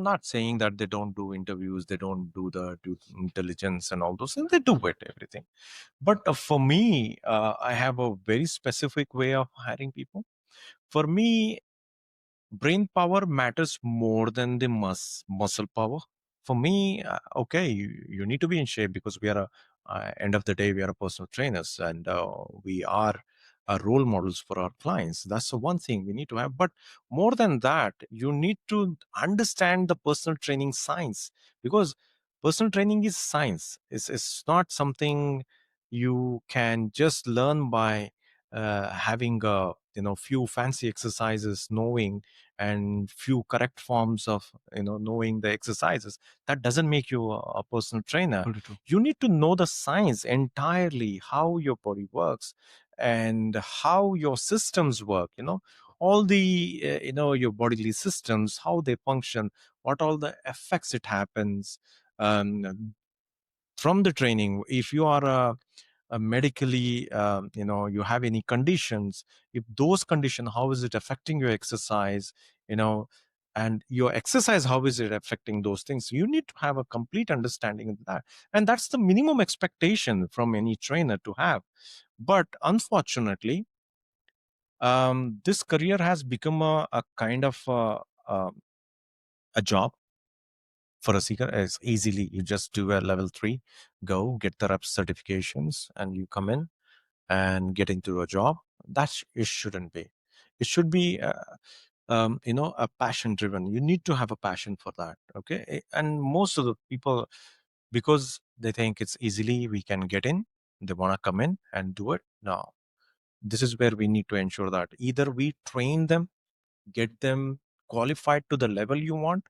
B: not saying that they don't do interviews, they don't do the due intelligence and all those things. They do it, everything. But for me, I have a very specific way of hiring people. For me, brain power matters more than the muscle power. For me, okay, you need to be in shape because we are end of the day, we are a personal trainers, and we are role models for our clients. That's the one thing we need to have. But more than that, you need to understand the personal training science, because personal training is science. It's not something you can just learn by having a few fancy exercises, knowing, and few correct forms of knowing the exercises. That doesn't make you a personal trainer.
A: Very true.
B: You need to know the science entirely, how your body works and how your systems work, all the your bodily systems, how they function, what all the effects it happens from the training. If you are medically you have any conditions, if those condition, how is it affecting your exercise, you know and your exercise, how is it affecting those things? You need to have a complete understanding of that, and that's the minimum expectation from any trainer to have. But unfortunately, this career has become a kind of a job for a seeker. As easily, you just do a level 3, go get the reps certifications, and you come in and get into a job. It shouldn't be. It should be a passion driven. You need to have a passion for that. Okay. And most of the people, because they think it's easily we can get in, they want to come in and do it. No, this is where we need to ensure that either we train them, get them qualified to the level you want,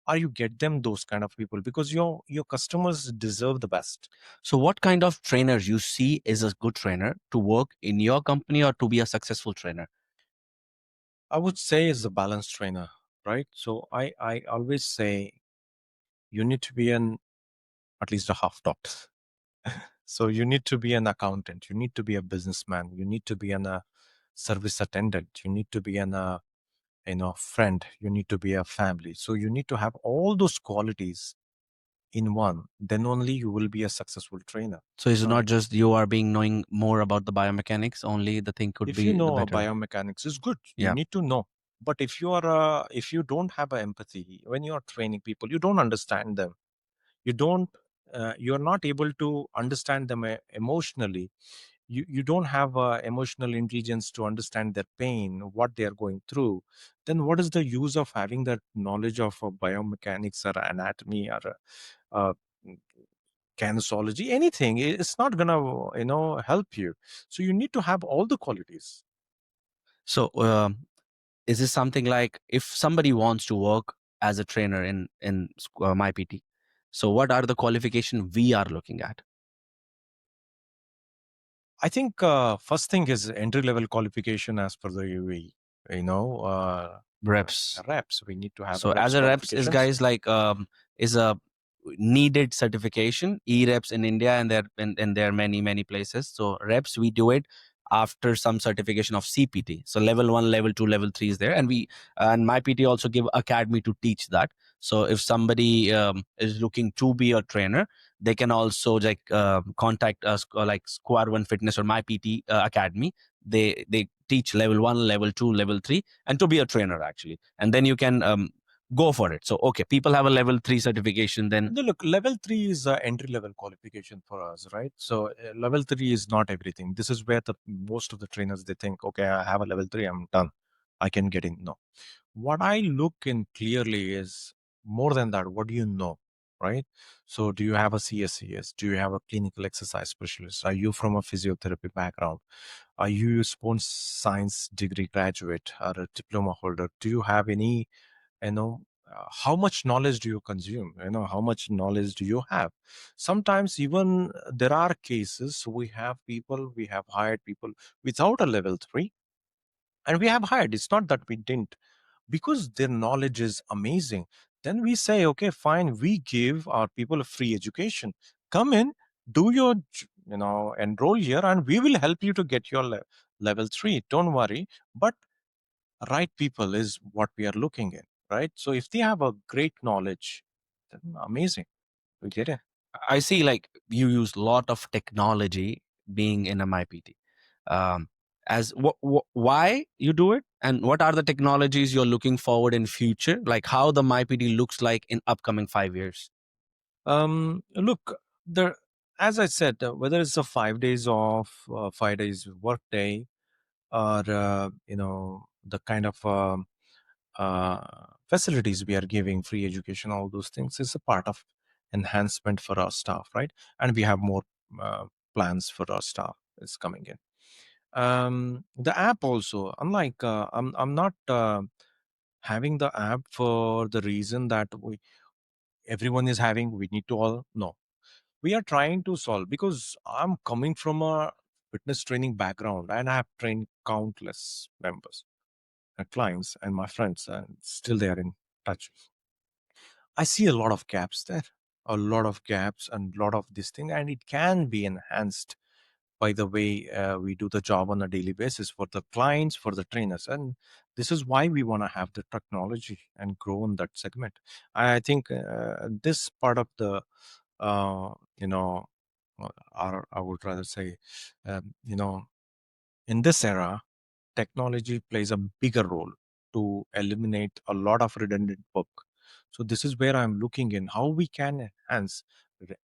B: or you get them those kind of people, because your customers deserve the best.
A: So, what kind of trainer you see is a good trainer to work in your company or to be a successful trainer?
B: I would say is a balanced trainer, right? So I always say you need to be an at least a half doctor. So you need to be an accountant, you need to be a businessman, you need to be a service attendant, you need to be friend, you need to be a family. So you need to have all those qualities in one. Then only you will be a successful trainer.
A: So, it's
B: Now,
A: not just you are being knowing more about the biomechanics, only the thing could
B: if you
A: be the
B: know
A: better.
B: biomechanics is good, you
A: Yeah.
B: need to know. But if you don't have a empathy when you are training people, you don't understand them, you don't you're not able to understand them emotionally. You don't have emotional intelligence to understand their pain, what they are going through. Then what is the use of having that knowledge of biomechanics or anatomy or uh, kinesiology, anything? It's not gonna help you. So you need to have all the qualities.
A: So, is this something like if somebody wants to work as a trainer in my PT? So, what are the qualification we are looking at?
B: I think first thing is entry level qualification as per the UAE.
A: Reps.
B: Reps. We need to have a
A: So
B: reps
A: as a reps is
B: qualifications.
A: guys like is a needed certification, e-reps in India, and there are many places. So reps we do it after some certification of CPT. So level 1, level 2, level 3 is there, and we and my PT also give academy to teach that. So if somebody is looking to be a trainer, they can also like contact us like Square One Fitness or my PT academy. They teach level 1, level 2, level 3, and to be a trainer actually, and then you can go for it. So okay, people have a level 3 certification, then
B: No, look, level 3 is entry level qualification for us, right? So level 3 is not everything. This is where the most of the trainers, they think, okay, I have a level 3, I'm done, I can get in. No, what I look in clearly is more than that. What do you know, right? So do you have a CSCS? Do you have a clinical exercise specialist? Are you from a physiotherapy background? Are you a sports science degree graduate or a diploma holder? Do you have any, how much knowledge do you consume? How much knowledge do you have? Sometimes even there are cases we have hired people without a level 3, and we have hired. It's not that we didn't, because their knowledge is amazing. Then we say, okay, fine, we give our people a free education. Come in, do your enroll here, and we will help you to get your level 3. Don't worry. But right people is what we are looking in, right? So if they have a great knowledge, then amazing, we get it.
A: I see, like you use a lot of technology being in MIPT. Um, as why you do it, and what are the technologies you're looking forward in future, like how the MyPT looks like in upcoming 5 years?
B: Look, the as I said, whether it's a 5 days off, 5 days work day, or the kind of facilities we are giving, free education, all those things is a part of enhancement for our staff, right? And we have more uh, plans for our staff is coming in. The app also, unlike I'm not having the app for the reason that everyone is having, we need to all no, we are trying to solve, because I'm coming from a fitness training background and I have trained countless members and clients and my friends, and still they are in touch. I see a lot of gaps there, a lot of gaps and a lot of this thing, and it can be enhanced by the way we do the job on a daily basis for the clients, for the trainers. And this is why we want to have the technology and grow in that segment. I think this part of the, uh, you know, or I would rather say, in this era, technology plays a bigger role to eliminate a lot of redundant work. So this is where I'm looking in how we can enhance,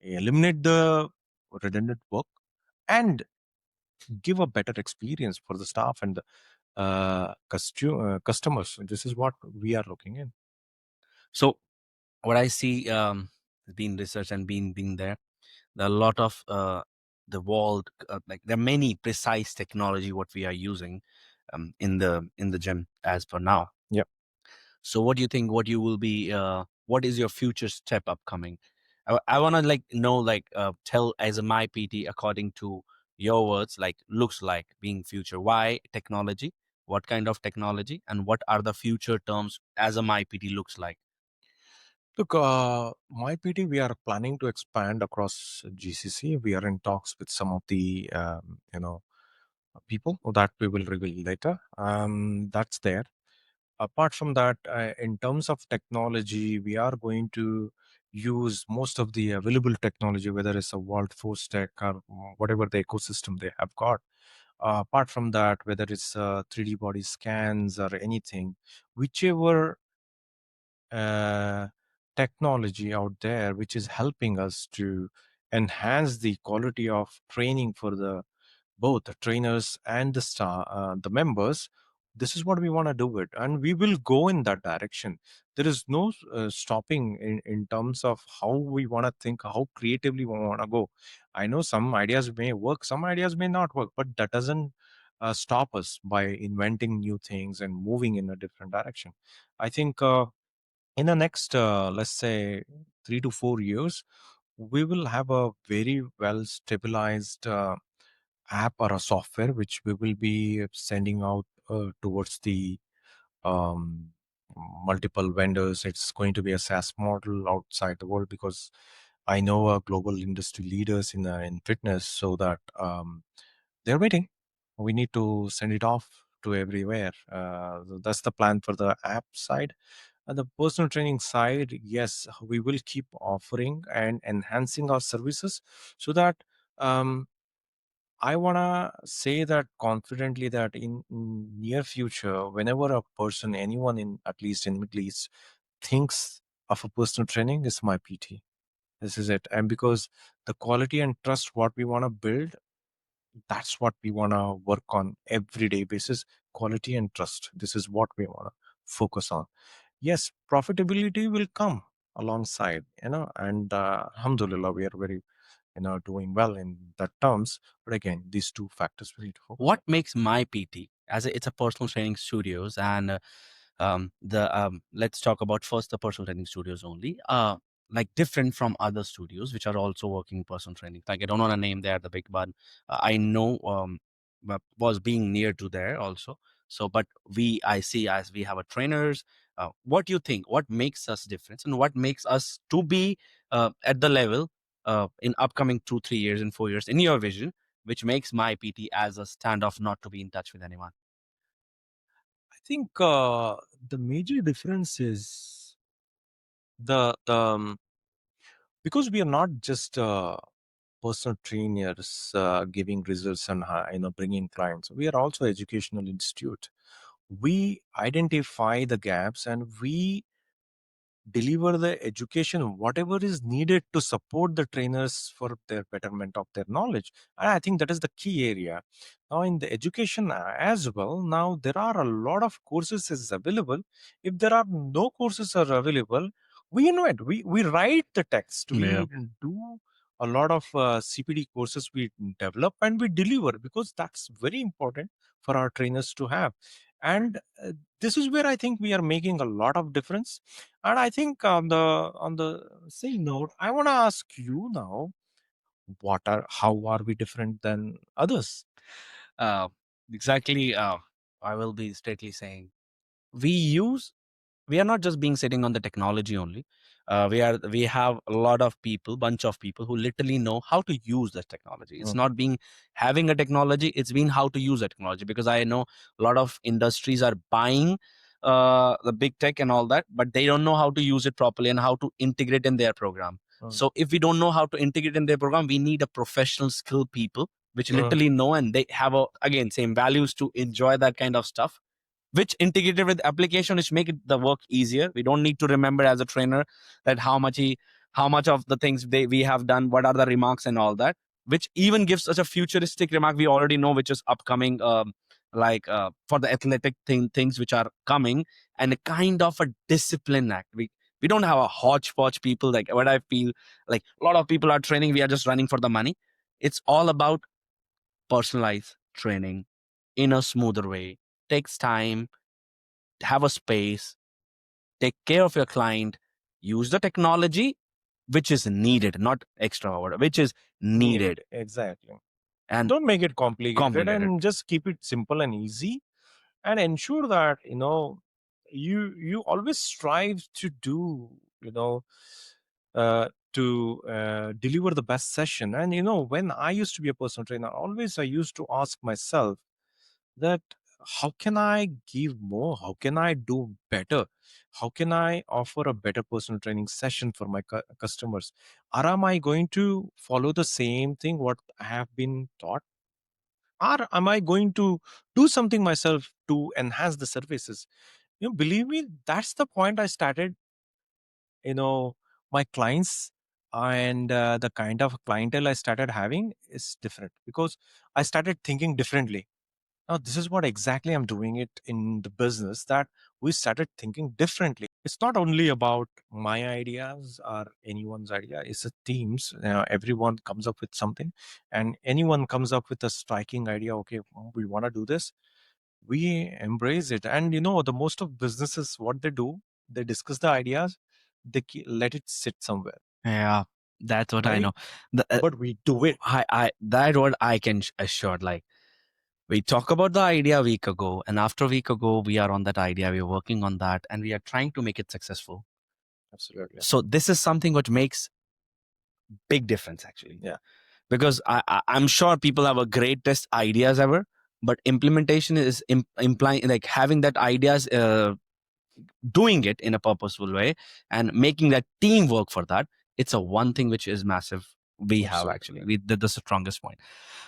B: eliminate the redundant work, and give a better experience for the staff and the customers. This is what we are looking in.
A: So what I see, being research and being there are a lot of the world, like there are many precise technology what we are using in the gym as per now.
B: Yep.
A: So what do you think, what you will be what is your future step upcoming? I want to like know, like tell as a my PT according to your words, like looks like being future, why technology, what kind of technology, and what are the future terms as a my PT looks like?
B: Look, my PT, we are planning to expand across GCC. We are in talks with some of the, people that we will reveal later. That's there. Apart from that, in terms of technology, we are going to use most of the available technology, whether it's a World Force Tech or whatever the ecosystem they have got. Apart from that, whether it's 3D body scans or anything, whichever uh, technology out there which is helping us to enhance the quality of training for the both the trainers and the star the members, this is what we want to do it, and we will go in that direction. There is no stopping in terms of how we want to think, how creatively we want to go. I know some ideas may work, some ideas may not work, but that doesn't stop us by inventing new things and moving in a different direction. I think in the next let's say 3 to 4 years, we will have a very well stabilized app or a software which we will be sending out towards the um, multiple vendors. It's going to be a SaaS model outside the world, because I know global industry leaders in fitness, so that they're waiting. We need to send it off to everywhere. So that's the plan for the app side. And the personal training side, yes, we will keep offering and enhancing our services, so that um, I want to say that confidently that in near future, whenever a person, anyone in at least in Middle East, thinks of a personal training, is my PT. This is it, and because the quality and trust what we want to build, that's what we want to work on everyday basis. Quality and trust. This is what we want to focus on. Yes, profitability will come alongside, and alhamdulillah, we are very doing well in that terms. But again, these two factors we need to focus
A: What
B: on.
A: makes my PT, as it's a personal training studios, and the let's talk about first the personal training studios only, like different from other studios which are also working personal training, like I don't want to name there the big one, I know was being near to there also. So but I see as we have a trainers, what do you think, what makes us different and what makes us to be at the level in upcoming 2 3 years and 4 years in your vision, which makes my PT as a standoff not to be in touch with anyone?
B: I think the major difference is the because we are not just personal trainers giving results and bringing clients. We are also educational institute. We identify the gaps and we deliver the education whatever is needed to support the trainers for their betterment of their knowledge. And I think that is the key area. Now in the education as well, now there are a lot of courses is available. If there are no courses are available, we invent, we write the text,
A: Yeah.
B: we do a lot of CPD courses we develop and we deliver, because that's very important for our trainers to have. And this is where I think we are making a lot of difference. And I think on the same note, I want to ask you now, how are we different than others?
A: Uh, exactly. I will be straightly saying we use we are not just being sitting on the technology only. We have a lot of people, bunch of people who literally know how to use the technology. It's
B: Mm,
A: not being having a technology, it's being how to use the technology, because I know a lot of industries are buying the big tech and all that, but they don't know how to use it properly and how to integrate in their program.
B: mm,
A: So if we don't know how to integrate in their program, we need a professional skilled people which
B: mm,
A: literally know, and they have a, again, same values to enjoy that kind of stuff, which integrated with application, which make it the work easier. We don't need to remember as a trainer that how much of the things we have done, what are the remarks and all that, which even gives us a futuristic remark we already know, which is upcoming, for the athletic things which are coming, and a kind of a discipline act. We don't have a hodgepodge people, like what I feel like a lot of people are training, we are just running for the money. It's all about personalized training in a smoother way. Takes time, have a space, take care of your client, use the technology which is needed, not extra order, which is
B: needed,
A: needed,
B: exactly.
A: and
B: Don't make it complicated
A: complicated.
B: and just keep it simple and easy, and ensure that you always strive to do, to deliver the best session. And when I used to be a personal trainer, always I used to ask myself that how can I give more, how can I do better, how can I offer a better personal training session for my customers, or am I going to follow the same thing what I have been taught, or am I going to do something myself to enhance the services? Believe me, that's the point I started, you know my clients, and the kind of clientele I started having is different, because I started thinking differently. Now this is what exactly I'm doing it in the business, that we started thinking differently. It's not only about my ideas or anyone's idea, it's a team's. Everyone comes up with something, and anyone comes up with a striking idea. Okay, we want to do this, we embrace it. And the most of businesses, what they do, they discuss the ideas, let it sit somewhere,
A: Yeah, that's what I
B: right?
A: know. The,
B: But we do it.
A: I that what I can assure. Like, we talk about the idea a week ago, and after a week ago, we are on that idea. We are working on that, and we are trying to make it successful.
B: Absolutely.
A: So this is something which makes big difference actually,
B: Yeah.
A: because I'm sure people have a greatest ideas ever, but implementation is implying, like, having that ideas, doing it in a purposeful way and making that team work for that. It's a one thing which is massive. We have actually,
B: Absolutely.
A: we did the strongest point.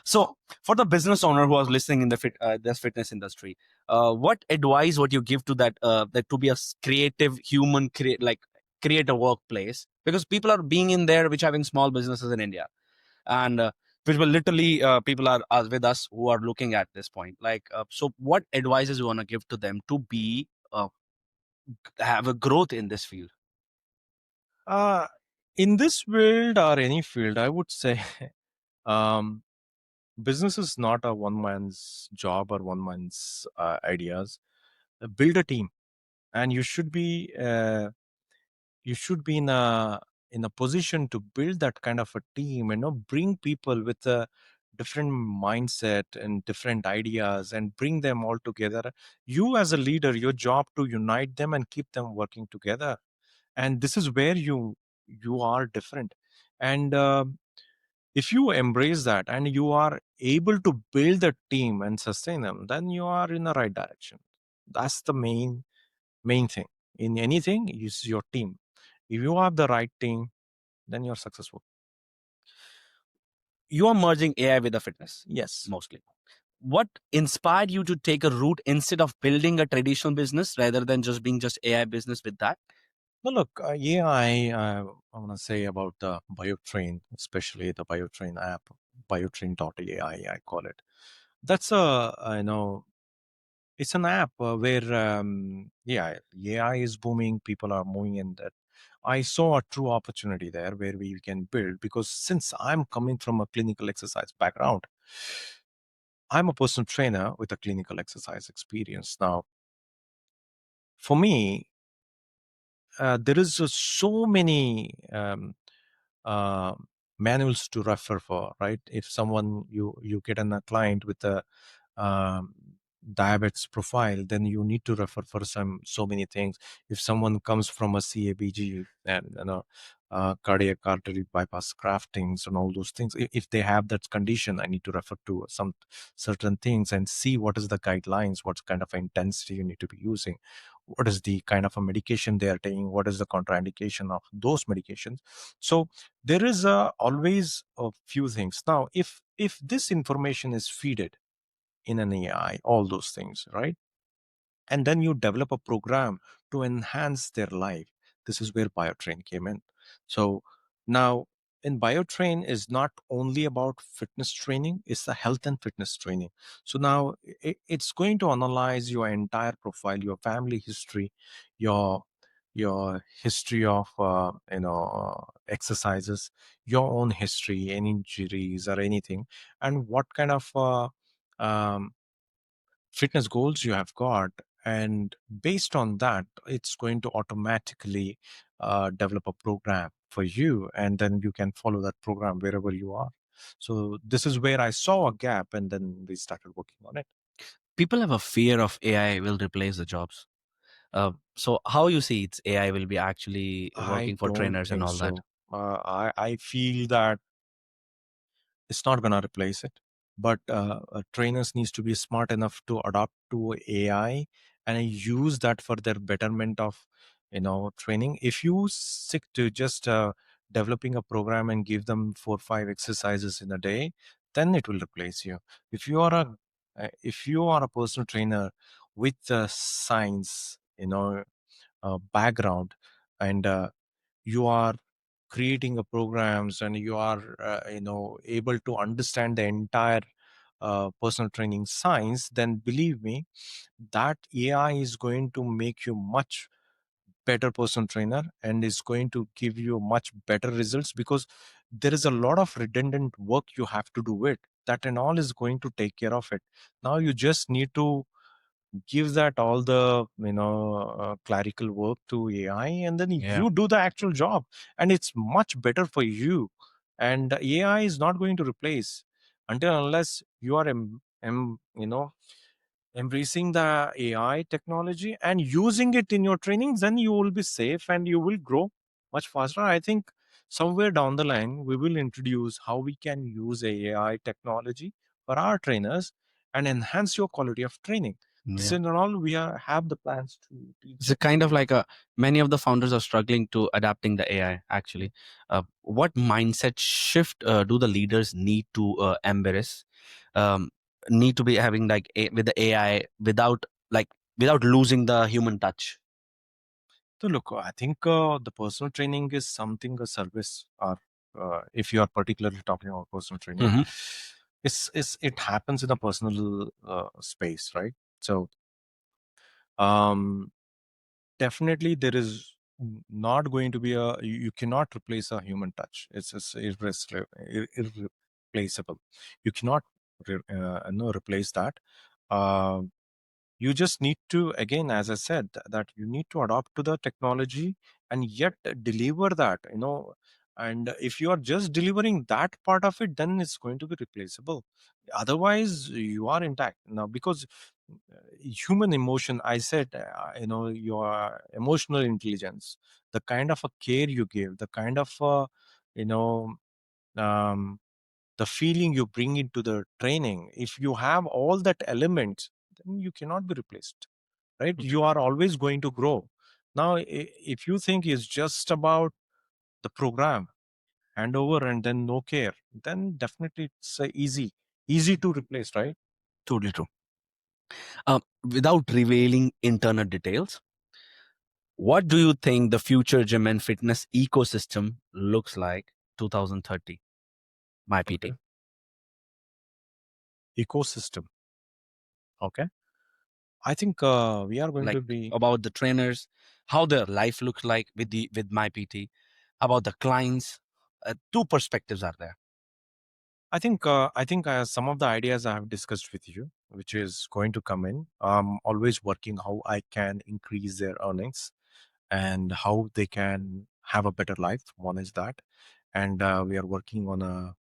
A: So for the business owner who was listening in the this fitness industry, what advice would you give to that to be a creative human, create a workplace, because people are being in there which having small businesses in India, and which will literally, people are with us who are looking at this point, so what advices you want to give to them to be, have a growth in this field?
B: uh in this field or any field, I would say, um business is not a one man's job or one man's ideas. Build a team, and you should be in a position to build that kind of a team, bring people with a different mindset and different ideas and bring them all together. You as a leader, your job to unite them and keep them working together. And this is where you are different. And if you embrace that and you are able to build a team and sustain them, then you are in the right direction. That's the main thing in anything is your team. If you have the right team, then you're successful.
A: You are merging AI with the fitness
B: Yes.
A: mostly. What inspired you to take a route instead of building a traditional business rather than just being just AI business with that?
B: No, look, yeah, I want to say about the BioTrain, especially the BioTrain app, BioTrain.ai, I call it. That's it's an app where, yeah, AI is booming. People are moving in that. I saw a true opportunity there where we can build, because since I'm coming from a clinical exercise background, I'm a personal trainer with a clinical exercise experience. Now, for me, there is so many uh, manuals to refer for, right? If someone you get a client with a um, diabetes profile, then you need to refer for so many things. If someone comes from a CABG and cardiac artery bypass craftings and all those things, if they have that condition, I need to refer to some certain things and see what is the guidelines, what kind of intensity you need to be using, what is the kind of a medication they are taking, what is the contraindication of those medications. So there is always a few things. Now if this information is feeded in an AI, all those things, right? And then you develop a program to enhance their life. This is where Biotrain came in. So now in Biotrain is not only about fitness training, it's the health and fitness training. So now it's going to analyze your entire profile, your family history, your history of exercises, your own history, any injuries or anything, and what kind of um, fitness goals you have got. And based on that, it's going to automatically develop a program for you, and then you can follow that program wherever you are. So this is where I saw a gap, and then we started working on it.
A: People have a fear of AI will replace the jobs. So how you see it's AI will be actually
B: I
A: working for
B: don't
A: trainers and
B: think
A: all that?
B: so. I feel that it's not going to replace it, but trainers needs to be smart enough to adapt to AI and use that for their betterment of training. If you stick to just developing a program and give them 4 or 5 exercises in a day, then it will replace you. If you are a personal trainer with science background, and you are creating a programs, and you are able to understand the entire personal training science, then believe me, that AI is going to make you much better personal trainer and is going to give you much better results, because there is a lot of redundant work you have to do it. That and all is going to take care of it. Now you just need to give that all the clerical work to AI, and then
A: Yeah.
B: you do the actual job, and it's much better for you. And AI is not going to replace, until unless you are embracing the AI technology and using it in your trainings, then you will be safe and you will grow much faster. I think somewhere down the line, we will introduce how we can use AI technology for our trainers and enhance your quality of training. This
A: Yeah.
B: and all we have the plans to
A: It's
B: teach.
A: a kind of like a many of the founders are struggling to adapting the AI actually. What mindset shift do the leaders need to embrace? Um, need to be having like with the AI like without losing the human touch.
B: So look, I think the personal training is something a service, or if you are particularly talking about personal training,
A: Hmm.
B: it happens in a personal space, right? So um, definitely there is not going to be you cannot replace a human touch. It's irreplaceable. You cannot replace that. Uh, you just need to, again, as I said, that you need to adapt to the technology and yet deliver that, and if you are just delivering that part of it, then it's going to be replaceable. Otherwise you are intact now, because human emotion, I said, your emotional intelligence, the kind of a care you give, the kind of you know, um, the feeling you bring into the training, if you have all that elements, then you cannot be replaced, right? You are always going to grow. Now, if you think it's just about the program, hand over and then no care, then definitely it's easy to replace, right?
A: Totally true. Without revealing internal details, what do you think the future gym and fitness ecosystem looks like 2030? My
B: Okay.
A: PT.
B: Ecosystem. Okay. I think we are going
A: Like
B: to be.
A: about the trainers, how their life looks like with my PT, about the clients. Two perspectives are there.
B: I think some of the ideas I have discussed with you, which is going to come in. I'm always working how I can increase their earnings and how they can have a better life. One is that, and we are working on a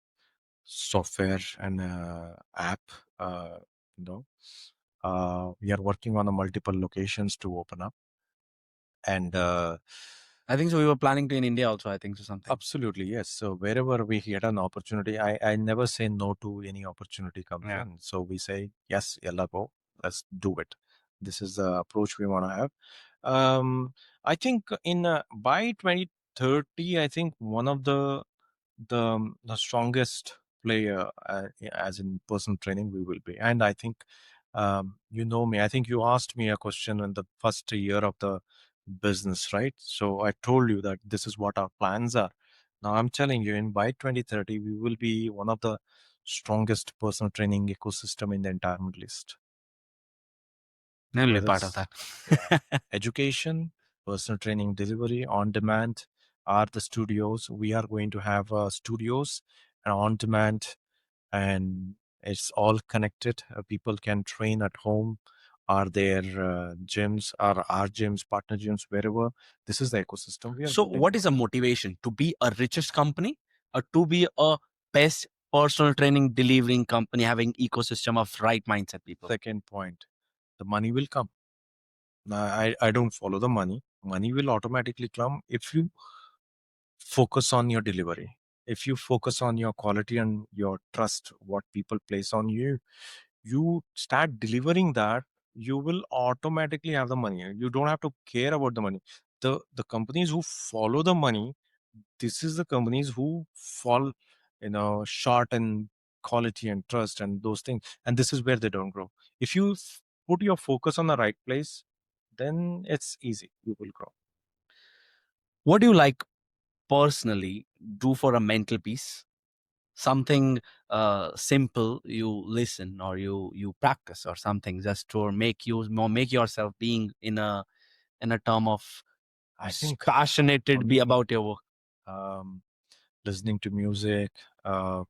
B: software and app. Uh, you know, we are working on a multiple locations to open up, and
A: I think so. We were planning to in India also. I think so. Something.
B: absolutely, yes. So wherever we get an opportunity, I never say no to any opportunity comes
A: Yeah.
B: in. So we say yes, yalla go, let's do it. This is the approach we want to have. I think in by 2030, I think one of the strongest player as in personal training we will be. And I think you know me. I think you asked me a question in the first year of the business, right? So I told you that this is what our plans are. Now I'm telling you, in by 2030, we will be one of the strongest personal training ecosystem in the entire Middle East.
A: I'll be
B: Whether
A: part of
B: it's
A: that.
B: yeah, education, personal training delivery, on demand are the studios. We are going to have studios and on demand, and it's all connected. People can train at home. Are there gyms? Are our gyms, partner gyms, wherever? This is the ecosystem we are
A: So,
B: building
A: what
B: for.
A: is a motivation to be a richest company or to be a best personal training delivering company having ecosystem of right mindset people?
B: Second point, the money will come. Now, I don't follow the money. Money will automatically come if you focus on your delivery. If you focus on your quality and your trust, what people place on you, you start delivering that, you will automatically have the money. You don't have to care about the money. The companies who follow the money, this is the companies who fall, short in quality and trust and those things. And this is where they don't grow. If you put your focus on the right place, then it's easy. You will grow.
A: What do you like personally do for a mental peace? Something simple you listen or you practice or something just to make you more make yourself being in a term of
B: I think for
A: passionated be
B: me,
A: about your work.
B: um, listening to music, uh,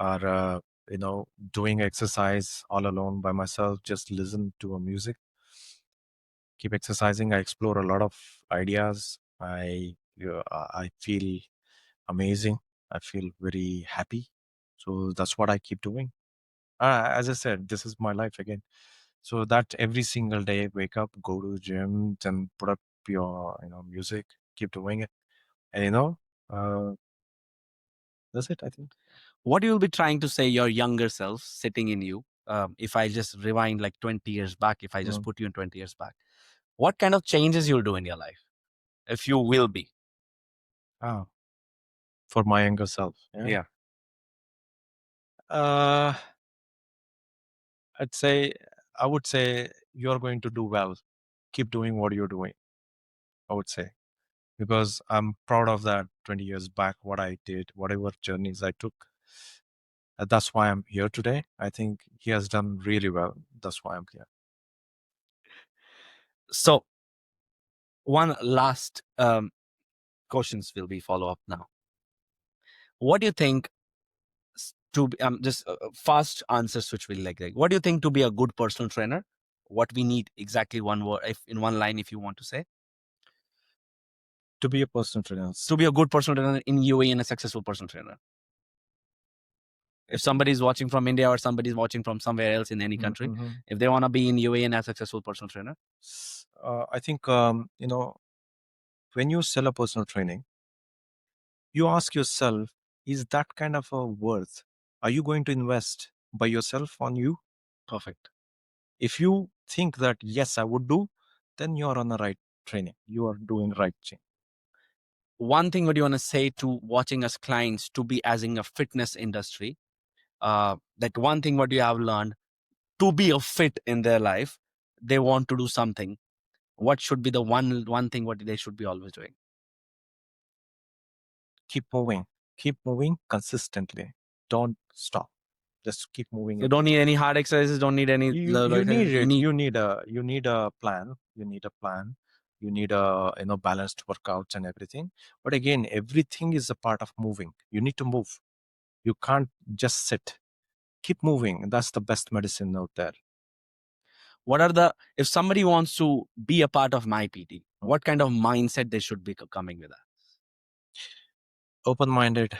B: or doing exercise all alone by myself, just listen to a music, keep exercising. I explore a lot of ideas. I feel amazing. I feel very happy. So that's what I keep doing. As I said, this is my life again. So that every single day, wake up, go to the gym, then put up your music, keep doing it, and uh, that's it. I think.
A: What you will be trying to say your younger self sitting in you, if I just rewind like 20 years back, if I just
B: Mm.
A: put you in 20 years back, what kind of changes you'll do in your life if you will be?
B: Ah, for my younger self. Yeah.
A: Yeah.
B: Uh, I'd say, I would say you're going to do well. Keep doing what you're doing, I would say, because I'm proud of that 20 years back, what I did, whatever journeys I took. That's why I'm here today. I think he has done really well. That's why I'm here.
A: So one last questions will be follow up now. What do you think to be, just fast answers which will like what do you think to be a good personal trainer? What we need exactly one word, if in one line, if you want to say,
B: To be a personal trainer,
A: to be a good personal trainer in UAE and a successful personal trainer. If somebody is watching from India or somebody is watching from somewhere else in any country,
B: Mhm.
A: if they want to be in UAE and a successful personal trainer,
B: I think when you sell a personal training, You ask yourself, is that kind of a worth? Are you going to invest by yourself on you?
A: Perfect.
B: If you think that, yes, I would do, then you're on the right training. You are doing right thing.
A: One thing what you want to say to watching us clients to be as in a fitness industry, that one thing what you have learned to be a fit in their life, they want to do something. What should be the one thing what they should be always doing?
B: Keep moving consistently. Don't stop. Just keep moving
A: You
B: every
A: don't need
B: day.
A: any hard exercises, don't need any low
B: You need
A: exercises. You
B: it.
A: need
B: You need a plan. You need a plan. You need a balanced workouts and everything. But again, everything is a part of moving. You need to move. You can't just sit. Keep moving. That's the best medicine out there.
A: what are the if somebody wants to be a part of my PT,
B: Mm.
A: what kind of mindset they should be coming with that?
B: Open-minded.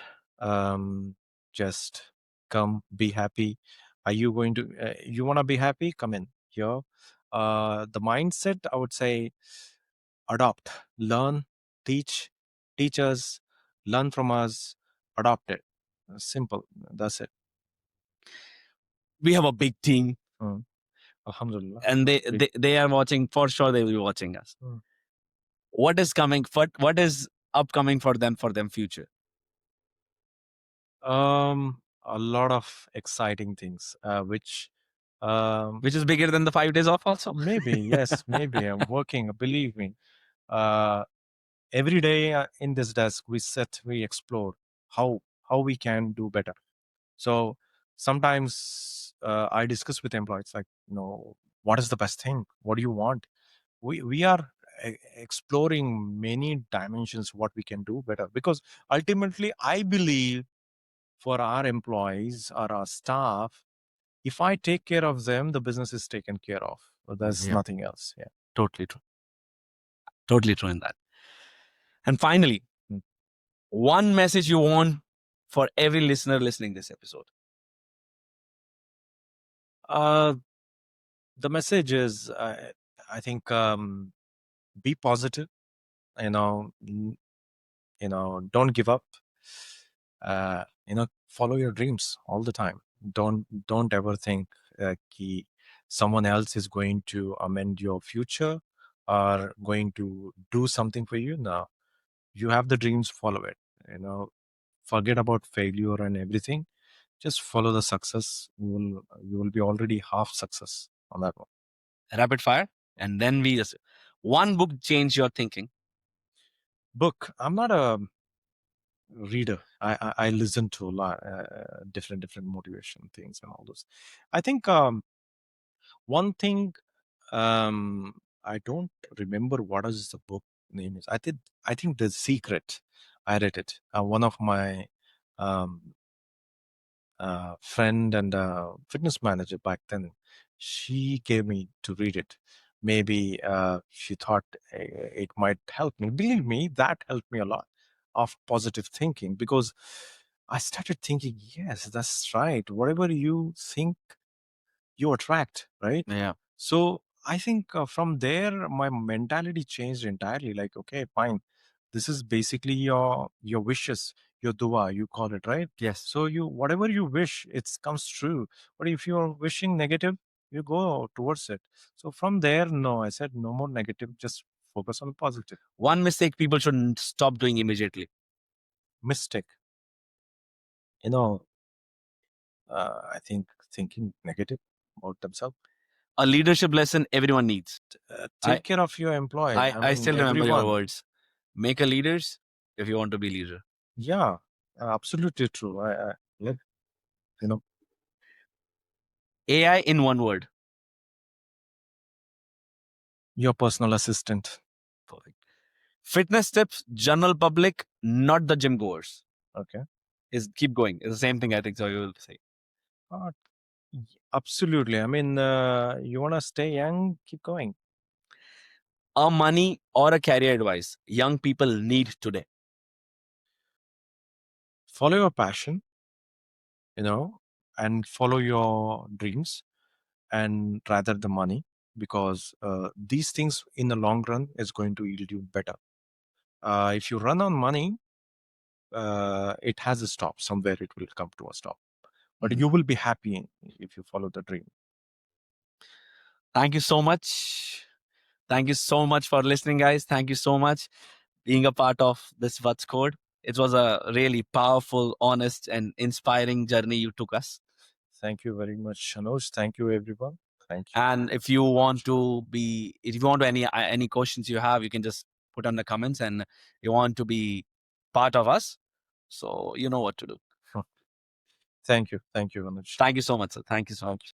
B: Just come, be happy. Are you going to? You want to be happy? Come in here. The mindset, I would say, adopt, learn, teach, teach us, learn from us, adopt it. Simple. That's it.
A: We have a big team
B: Mm. Alhamdulillah.
A: and they,
B: Big.
A: they are watching, for sure they will be watching us.
B: Mm.
A: What is coming for what is upcoming for them future,
B: A lot of exciting things, which
A: which is bigger than the 5 days off also?
B: maybe, yes, maybe I'm working. Believe me, uh, every day in this desk we sit, we explore how we can do better. So sometimes I discuss with employees like, what is the best thing? What do you want? We are exploring many dimensions what we can do better, because ultimately I believe for our employees or our staff, if I take care of them, the business is taken care of. There's
A: Yeah,
B: nothing else. Yeah.
A: totally true. Totally true in that. And finally,
B: Mm.
A: one message you want for every listener listening this episode.
B: Uh, the message is, I think, be positive. Don't give up. Follow your dreams all the time. Don't ever think ki someone else is going to amend your future or going to do something for you. No, you have the dreams, follow it. Forget about failure and everything. Just follow the success. You will be already half success on that one.
A: Rapid fire, and then we just one book change your thinking.
B: Book. I'm not a reader. I listen to a lot different motivation things and all those. I think one thing, um I don't remember what is the book name is. I think The Secret. I read it. One of my um friend and fitness manager back then, she gave me to read it. Maybe she thought it might help me. Believe me, that helped me a lot of positive thinking, because I started thinking, yes, that's right. Whatever you think, you attract, right?
A: Yeah.
B: So I think from there, my mentality changed entirely. Like, okay, fine. This is basically your wishes, your dua, you call it, right?
A: Yes.
B: So you whatever you wish, it comes true. But if you're wishing negative, you go towards it. So from there, no, I said no more negative, just focus on positive.
A: One mistake people should stop doing immediately.
B: Mistake. I think thinking negative about themselves.
A: A leadership lesson everyone needs. I
B: Take care of your employee.
A: I,
B: I
A: I
B: mean,
A: still remember your
B: everyone.
A: words. Make a leaders if you want to be leader.
B: Yeah, absolutely true. Yeah, you know,
A: AI in one word.
B: your personal assistant.
A: Perfect. Fitness tips, general public, not the gym goers.
B: Okay.
A: Is keep going. It's the same thing I think so you will say.
B: Uh, Absolutely. I mean, you want to stay young, keep going.
A: A money or a career advice young people need today.
B: Follow your passion, you know, and follow your dreams, and rather the money, because these things in the long run is going to yield you better. If you run on money, it has a stop. Somewhere it will come to a stop. But
A: Mhm.
B: you will be happy if you follow the dream.
A: Thank you so much. Thank you so much for listening, guys. Thank you so much being a part of this What's Code. It was a really powerful, honest, and inspiring journey you took us.
B: Thank you very much, Shanuj. Thank you, everyone. Thank you.
A: And if you want to be, if you want any questions you have, you can just put on the comments. And you want to be part of us, so you know what to do.
B: Thank you. Thank you, Anuj.
A: Thank you so much, sir. Thank you so much.